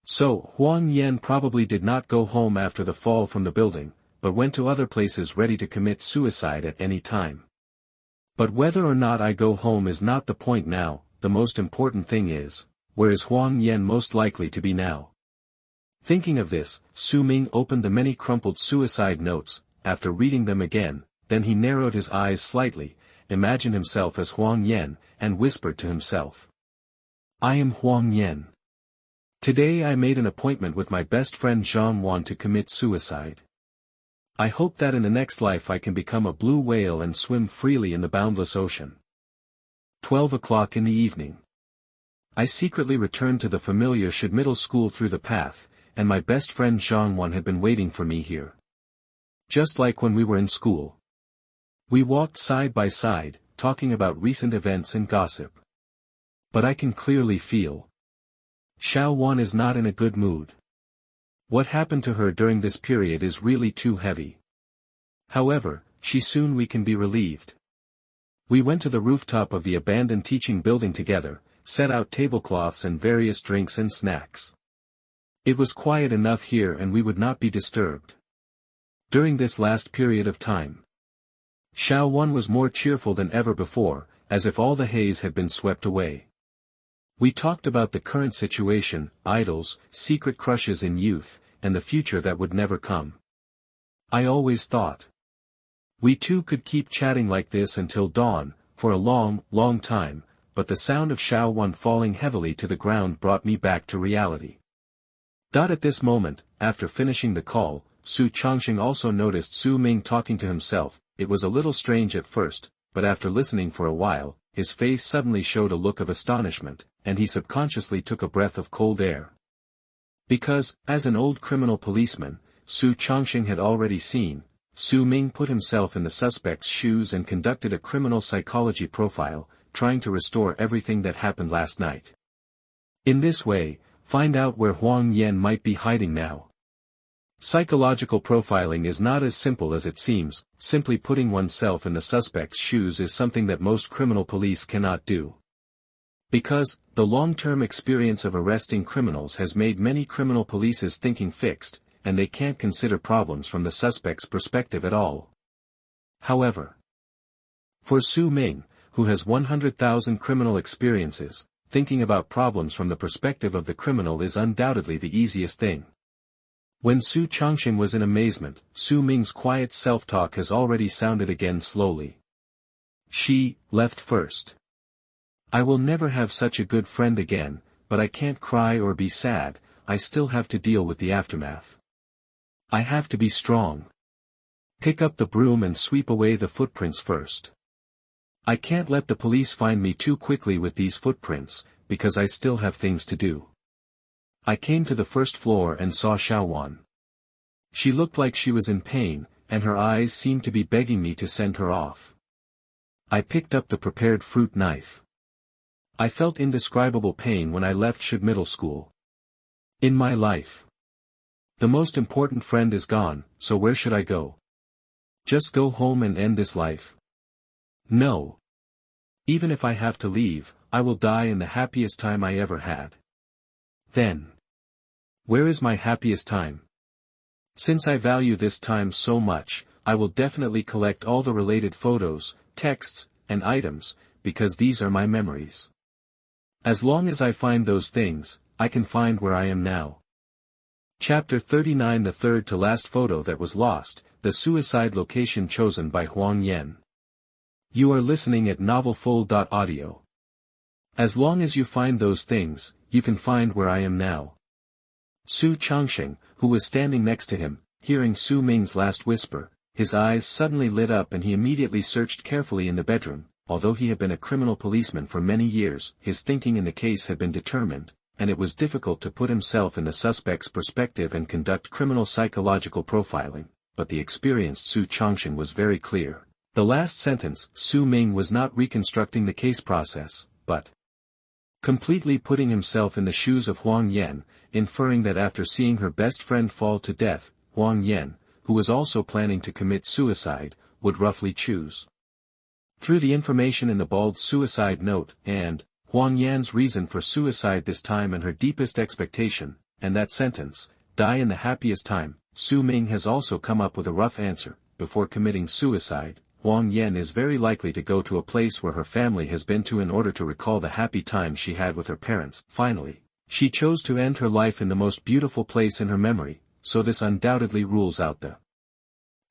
So, Huang Yan probably did not go home after the fall from the building, but went to other places ready to commit suicide at any time. But whether or not I go home is not the point now. The most important thing is, where is Huang Yan most likely to be now? Thinking of this, Su Ming opened the many crumpled suicide notes. After reading them again, then he narrowed his eyes slightly, imagined himself as Huang Yan, and whispered to himself, "I am Huang Yan. Today I made an appointment with my best friend Zhang to commit suicide. I hope that in the next life I can become a blue whale and swim freely in the boundless ocean." 12 o'clock in the evening. I secretly returned to the familiar Shid Middle School through the path, and my best friend Zhang had been waiting for me here. Just like when we were in school. We walked side by side, talking about recent events and gossip. But I can clearly feel Xiao is not in a good mood. What happened to her during this period is really too heavy. However, we can be relieved. We went to the rooftop of the abandoned teaching building together, set out tablecloths and various drinks and snacks. It was quiet enough here and we would not be disturbed. During this last period of time, Xiao was more cheerful than ever before, as if all the haze had been swept away. We talked about the current situation, idols, secret crushes in youth, and the future that would never come. I always thought we two could keep chatting like this until dawn, for a long, long time, but the sound of Xiao falling heavily to the ground brought me back to reality. At this moment, after finishing the call, Xu Changsheng also noticed Su Ming talking to himself. It was a little strange at first, but after listening for a while, his face suddenly showed a look of astonishment, and he subconsciously took a breath of cold air. Because, as an old criminal policeman, Xu Changsheng had already seen, Su Ming put himself in the suspect's shoes and conducted a criminal psychology profile, trying to restore everything that happened last night. In this way, find out where Huang Yan might be hiding now. Psychological profiling is not as simple as it seems. Simply putting oneself in the suspect's shoes is something that most criminal police cannot do. Because, the long-term experience of arresting criminals has made many criminal police's thinking fixed, and they can't consider problems from the suspect's perspective at all. However, for Su Ming, who has 100,000 criminal experiences, thinking about problems from the perspective of the criminal is undoubtedly the easiest thing. When Xu Changsheng was in amazement, Su Ming's quiet self-talk has already sounded again slowly. She left first. I will never have such a good friend again, but I can't cry or be sad. I still have to deal with the aftermath. I have to be strong. Pick up the broom and sweep away the footprints first. I can't let the police find me too quickly with these footprints, because I still have things to do. I came to the first floor and saw Xiaowan. She looked like she was in pain, and her eyes seemed to be begging me to send her off. I picked up the prepared fruit knife. I felt indescribable pain when I left Shud Middle School. In my life, the most important friend is gone, so where should I go? Just go home and end this life? No. Even if I have to leave, I will die in the happiest time I ever had. Then, where is my happiest time? Since I value this time so much, I will definitely collect all the related photos, texts, and items, because these are my memories. As long as I find those things, I can find where I am now. Chapter 39. The third to last photo that was lost, the suicide location chosen by Huang Yan. You are listening at novelfull.audio. As long as you find those things, you can find where I am now. Xu Changsheng, who was standing next to him, hearing Su Ming's last whisper, his eyes suddenly lit up and he immediately searched carefully in the bedroom. Although he had been a criminal policeman for many years, his thinking in the case had been determined, and it was difficult to put himself in the suspect's perspective and conduct criminal psychological profiling, but the experienced Xu Changsheng was very clear. The last sentence, Su Ming was not reconstructing the case process, but completely putting himself in the shoes of Huang Yan, inferring that after seeing her best friend fall to death, Huang Yan, who was also planning to commit suicide, would roughly choose. Through the information in the bald suicide note, and Huang Yan's reason for suicide this time and her deepest expectation, and that sentence, die in the happiest time, Su Ming has also come up with a rough answer. Before committing suicide, Huang Yan is very likely to go to a place where her family has been to in order to recall the happy time she had with her parents. Finally, she chose to end her life in the most beautiful place in her memory, so this undoubtedly rules out the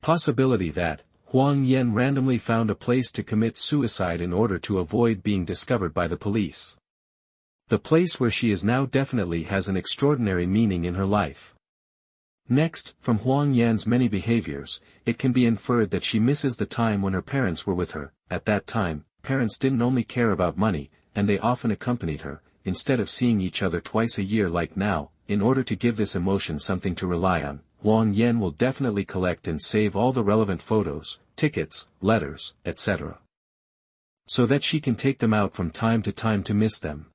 possibility that Huang Yan randomly found a place to commit suicide in order to avoid being discovered by the police. The place where she is now definitely has an extraordinary meaning in her life. Next, from Huang Yan's many behaviors, it can be inferred that she misses the time when her parents were with her. At that time, parents didn't only care about money, and they often accompanied her, instead of seeing each other twice a year like now. In order to give this emotion something to rely on, Huang Yan will definitely collect and save all the relevant photos, tickets, letters, etc. so that she can take them out from time to miss them.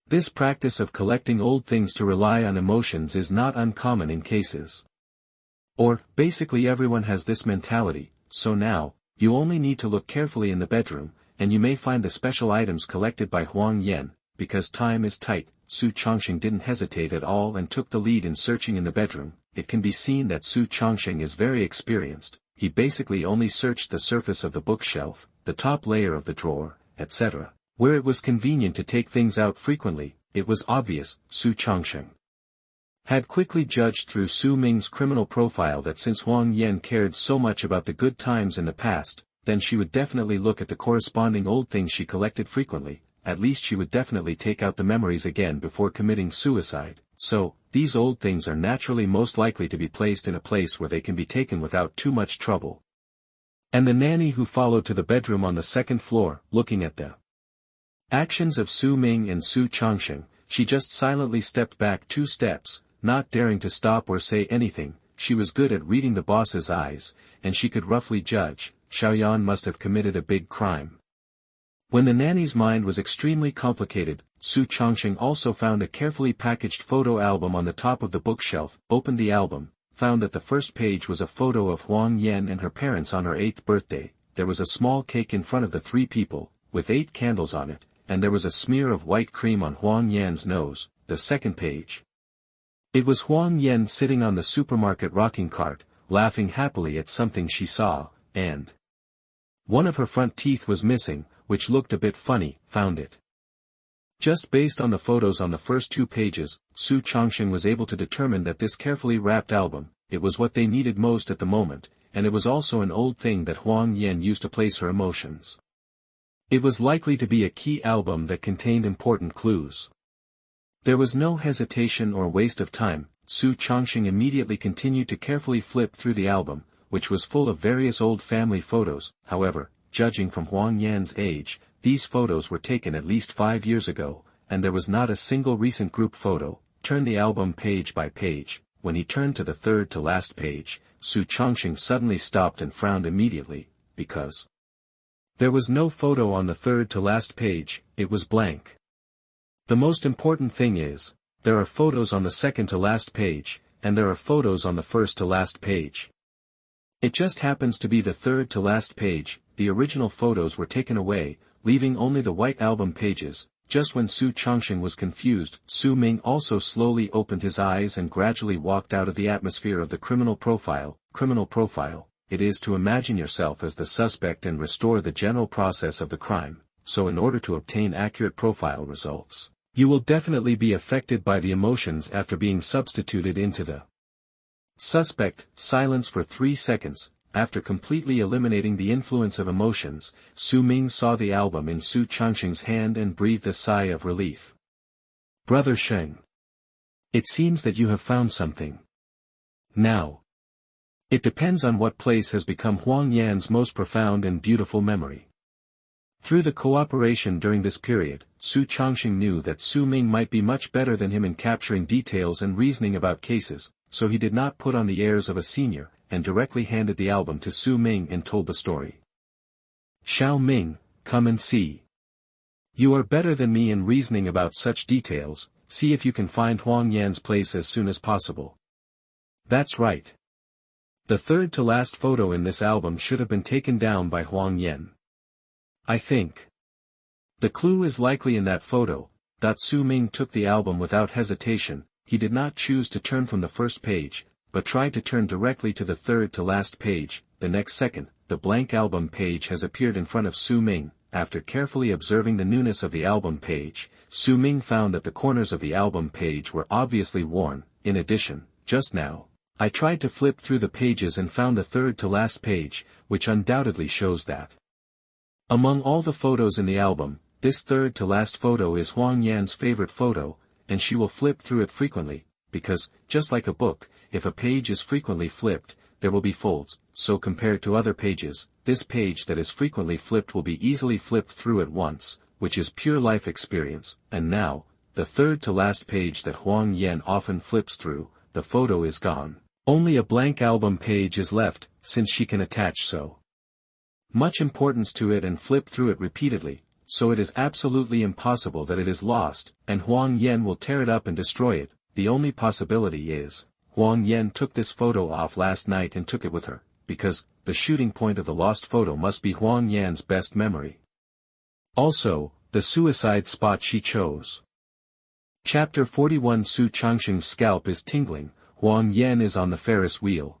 This practice of collecting old things to rely on emotions is not uncommon in cases. Or, basically everyone has this mentality, so now, you only need to look carefully in the bedroom, and you may find the special items collected by Huang Yan. Because time is tight, Xu Changsheng didn't hesitate at all and took the lead in searching in the bedroom. It can be seen that Xu Changsheng is very experienced. He basically only searched the surface of the bookshelf, the top layer of the drawer, etc. Where it was convenient to take things out frequently. It was obvious, Xu Changsheng had quickly judged through Su Ming's criminal profile that since Huang Yan cared so much about the good times in the past, then she would definitely look at the corresponding old things she collected frequently. At least she would definitely take out the memories again before committing suicide. So, these old things are naturally most likely to be placed in a place where they can be taken without too much trouble. And the nanny who followed to the bedroom on the second floor, looking at the actions of Su Ming and Xu Changsheng, she just silently stepped back 2 steps, not daring to stop or say anything. She was good at reading the boss's eyes, and she could roughly judge, Huang Yan must have committed a big crime. When the nanny's mind was extremely complicated, Xu Changsheng also found a carefully packaged photo album on the top of the bookshelf, opened the album, found that the first page was a photo of Huang Yan and her parents on her 8th birthday. There was a small cake in front of the 3 people, with 8 candles on it, and there was a smear of white cream on Huang Yan's nose. The second page. It was Huang Yan sitting on the supermarket rocking cart, laughing happily at something she saw, and one of her front teeth was missing, which looked a bit funny. Found it. Just based on the photos on the first 2 pages, Xu Changsheng was able to determine that this carefully wrapped album, it was what they needed most at the moment, and it was also an old thing that Huang Yan used to place her emotions. It was likely to be a key album that contained important clues. There was no hesitation or waste of time. Xu Changsheng immediately continued to carefully flip through the album, which was full of various old family photos. However, judging from Huang Yan's age, these photos were taken at least 5 years ago, and there was not a single recent group photo. Turn the album page by page. When he turned to the third to last page, Xu Changsheng suddenly stopped and frowned immediately, because there was no photo on the third to last page. It was blank. The most important thing is, there are photos on the second to last page, and there are photos on the first to last page. It just happens to be the third to last page. The original photos were taken away, leaving only the white album pages. Just when Xu Changsheng was confused, Su Ming also slowly opened his eyes and gradually walked out of the atmosphere of the criminal profile. Criminal profile, it is to imagine yourself as the suspect and restore the general process of the crime. So in order to obtain accurate profile results, you will definitely be affected by the emotions after being substituted into the suspect. Silence for 3 seconds. After completely eliminating the influence of emotions, Su Ming saw the album in Xu Changsheng's hand and breathed a sigh of relief. Brother Sheng. It seems that you have found something. Now. It depends on what place has become Huang Yan's most profound and beautiful memory. Through the cooperation during this period, Xu Changsheng knew that Su Ming might be much better than him in capturing details and reasoning about cases, so he did not put on the airs of a senior, and directly handed the album to Su Ming and told the story. Xiao Ming, come and see. You are better than me in reasoning about such details. See if you can find Huang Yan's place as soon as possible. That's right. The third to last photo in this album should have been taken down by Huang Yan. I think the clue is likely in that photo. Su Ming took the album without hesitation. He did not choose to turn from the first page, but tried to turn directly to the third to last page. The next second, the blank album page has appeared in front of Su Ming. After carefully observing the newness of the album page, Su Ming found that the corners of the album page were obviously worn. In addition, just now, I tried to flip through the pages and found the third to last page, which undoubtedly shows that among all the photos in the album, this third to last photo is Huang Yan's favorite photo, and she will flip through it frequently, because, just like a book, if a page is frequently flipped, there will be folds. So compared to other pages, this page that is frequently flipped will be easily flipped through at once, which is pure life experience. And now, the third to last page that Huang Yan often flips through, the photo is gone. Only a blank album page is left, since she can attach so much importance to it and flip through it repeatedly, so it is absolutely impossible that it is lost, and Huang Yan will tear it up and destroy it. The only possibility is, Huang Yan took this photo off last night and took it with her, because, the shooting point of the lost photo must be Huang Yan's best memory. Also, the suicide spot she chose. Chapter 41. Xu Changsheng's scalp is tingling. Huang Yan is on the Ferris wheel.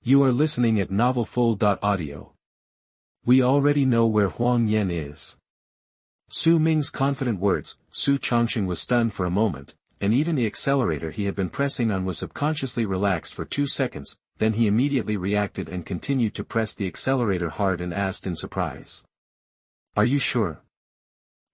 You are listening at novelfull.audio. We already know where Huang Yan is. Su Ming's confident words. Xu Changsheng was stunned for a moment, and even the accelerator he had been pressing on was subconsciously relaxed for 2 seconds, then he immediately reacted and continued to press the accelerator hard and asked in surprise. Are you sure?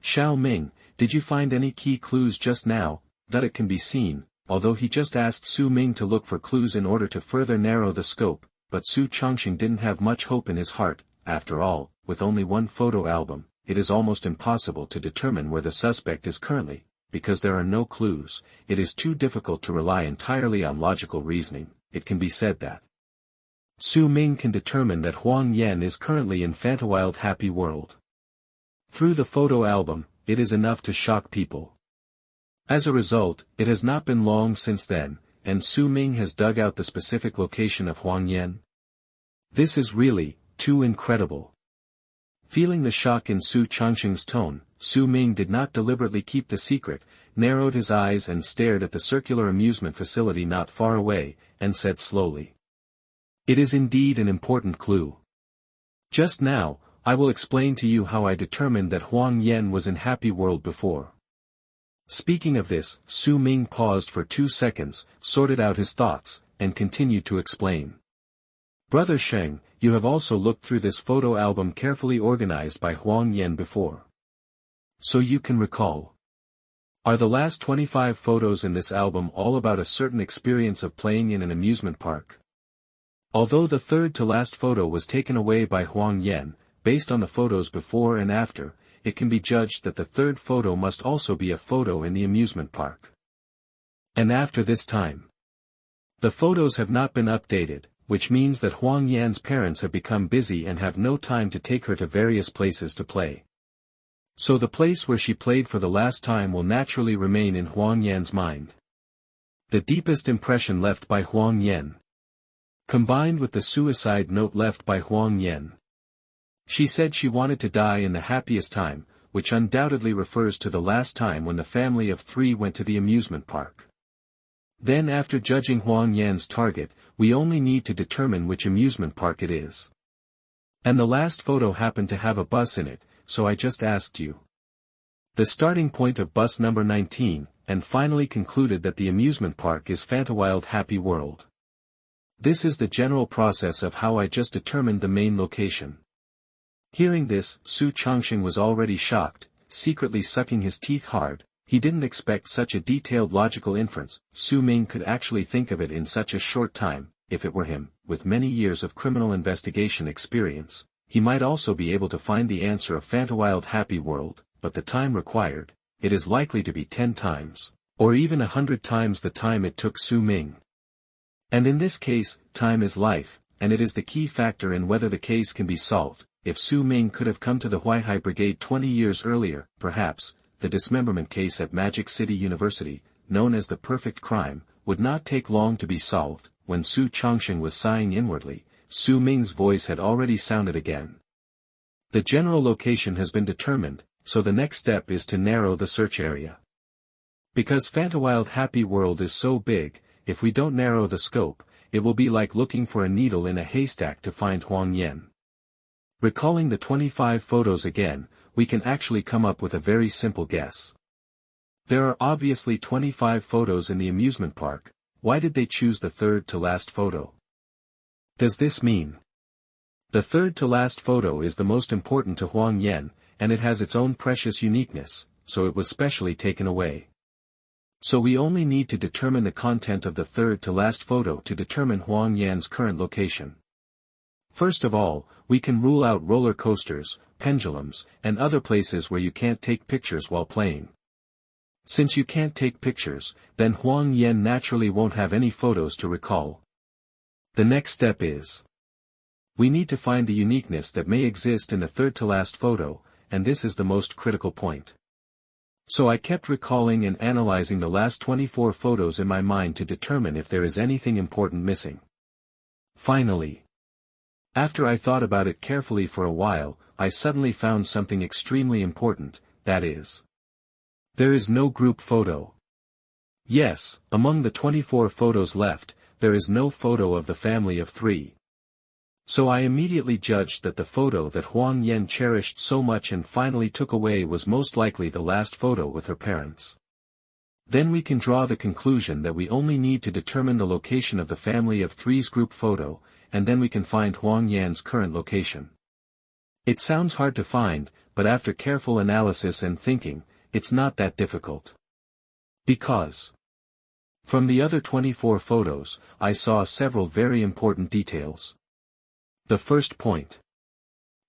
Xiao Ming, did you find any key clues just now? That it can be seen, although he just asked Su Ming to look for clues in order to further narrow the scope, but Xu Changsheng didn't have much hope in his heart. After all, with only one photo album, it is almost impossible to determine where the suspect is currently, because there are no clues. It is too difficult to rely entirely on logical reasoning. It can be said that Su Ming can determine that Huang Yan is currently in Fantawild Happy World. Through the photo album, it is enough to shock people. As a result, it has not been long since then, and Su Ming has dug out the specific location of Huang Yan. This is really too incredible. Feeling the shock in Xu Changsheng's tone, Su Ming did not deliberately keep the secret, narrowed his eyes and stared at the circular amusement facility not far away, and said slowly, "It is indeed an important clue. Just now, I will explain to you how I determined that Huang Yan was in Happy World before." Speaking of this, Su Ming paused for 2 seconds, sorted out his thoughts, and continued to explain. "Brother Sheng, you have also looked through this photo album carefully organized by Huang Yan before. So you can recall. Are the last 25 photos in this album all about a certain experience of playing in an amusement park? Although the third to last photo was taken away by Huang Yan, based on the photos before and after, it can be judged that the third photo must also be a photo in the amusement park. And after this time, the photos have not been updated, which means that Huang Yan's parents have become busy and have no time to take her to various places to play. So the place where she played for the last time will naturally remain in Huang Yan's mind. The deepest impression left by Huang Yan, combined with the suicide note left by Huang Yan. She said she wanted to die in the happiest time, which undoubtedly refers to the last time when the family of 3 went to the amusement park. Then after judging Huang Yan's target, we only need to determine which amusement park it is. And the last photo happened to have a bus in it, so I just asked you the starting point of bus number 19, and finally concluded that the amusement park is Fantawild Happy World. This is the general process of how I just determined the main location." Hearing this, Xu Changsheng was already shocked, secretly sucking his teeth hard. He didn't expect such a detailed logical inference. Su Ming could actually think of it in such a short time. If it were him, with many years of criminal investigation experience, he might also be able to find the answer of Fantawild Happy World, but the time required, it is likely to be 10 times, or even 100 times the time it took Su Ming. And in this case, time is life, and it is the key factor in whether the case can be solved. If Su Ming could have come to the Huaihai Brigade 20 years earlier, perhaps, the dismemberment case at Magic City University, known as the perfect crime, would not take long to be solved. When Xu Changsheng was sighing inwardly, Su Ming's voice had already sounded again. The general location has been determined, so the next step is to narrow the search area. Because Fantawild Happy World is so big, if we don't narrow the scope, it will be like looking for a needle in a haystack to find Huang Yan. Recalling the 25 photos again, we can actually come up with a very simple guess. There are obviously 25 photos in the amusement park. Why did they choose the third to last photo? Does this mean the third to last photo is the most important to Huang Yan, and it has its own precious uniqueness, so it was specially taken away? So we only need to determine the content of the third to last photo to determine Huang Yan's current location. First of all, we can rule out roller coasters, pendulums, and other places where you can't take pictures while playing. Since you can't take pictures, then Huang Yan naturally won't have any photos to recall. The next step is, we need to find the uniqueness that may exist in the third to last photo, and this is the most critical point. So I kept recalling and analyzing the last 24 photos in my mind to determine if there is anything important missing. Finally, after I thought about it carefully for a while, I suddenly found something extremely important, that is, there is no group photo. Yes, among the 24 photos left, there is no photo of the family of 3. So I immediately judged that the photo that Huang Yan cherished so much and finally took away was most likely the last photo with her parents. Then we can draw the conclusion that we only need to determine the location of the family of 3's group photo, and then we can find Huang Yan's current location. It sounds hard to find, but after careful analysis and thinking, it's not that difficult. Because From the other 24 photos, I saw several very important details. The first point.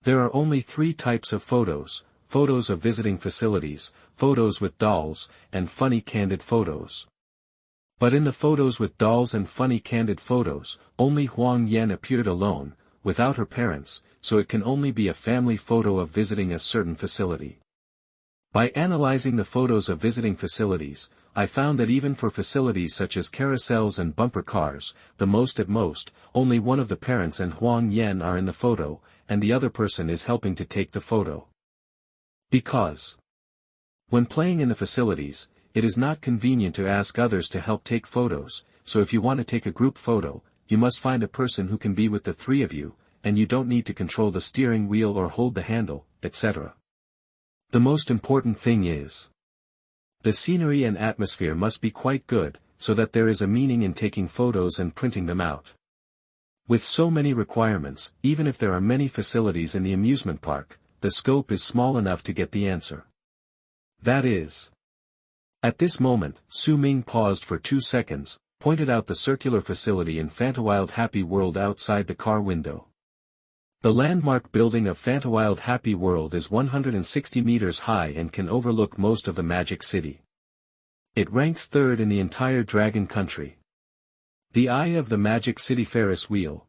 There are only 3 types of photos: photos of visiting facilities, photos with dolls, and funny candid photos. But in the photos with dolls and funny candid photos, only Huang Yan appeared alone, without her parents, so it can only be a family photo of visiting a certain facility. By analyzing the photos of visiting facilities, I found that even for facilities such as carousels and bumper cars, at most, only one of the parents and Huang Yan are in the photo, and the other person is helping to take the photo. Because when playing in the facilities, it is not convenient to ask others to help take photos, so if you want to take a group photo, you must find a person who can be with the 3 of you, and you don't need to control the steering wheel or hold the handle, etc. The most important thing is, the scenery and atmosphere must be quite good, so that there is a meaning in taking photos and printing them out. With so many requirements, even if there are many facilities in the amusement park, the scope is small enough to get the answer. That is. At this moment, Su Ming paused for 2 seconds, pointed out the circular facility in Fantawild Happy World outside the car window. The landmark building of Fantawild Happy World is 160 meters high and can overlook most of the Magic City. It ranks 3rd in the entire Dragon Country. The eye of the Magic City Ferris wheel,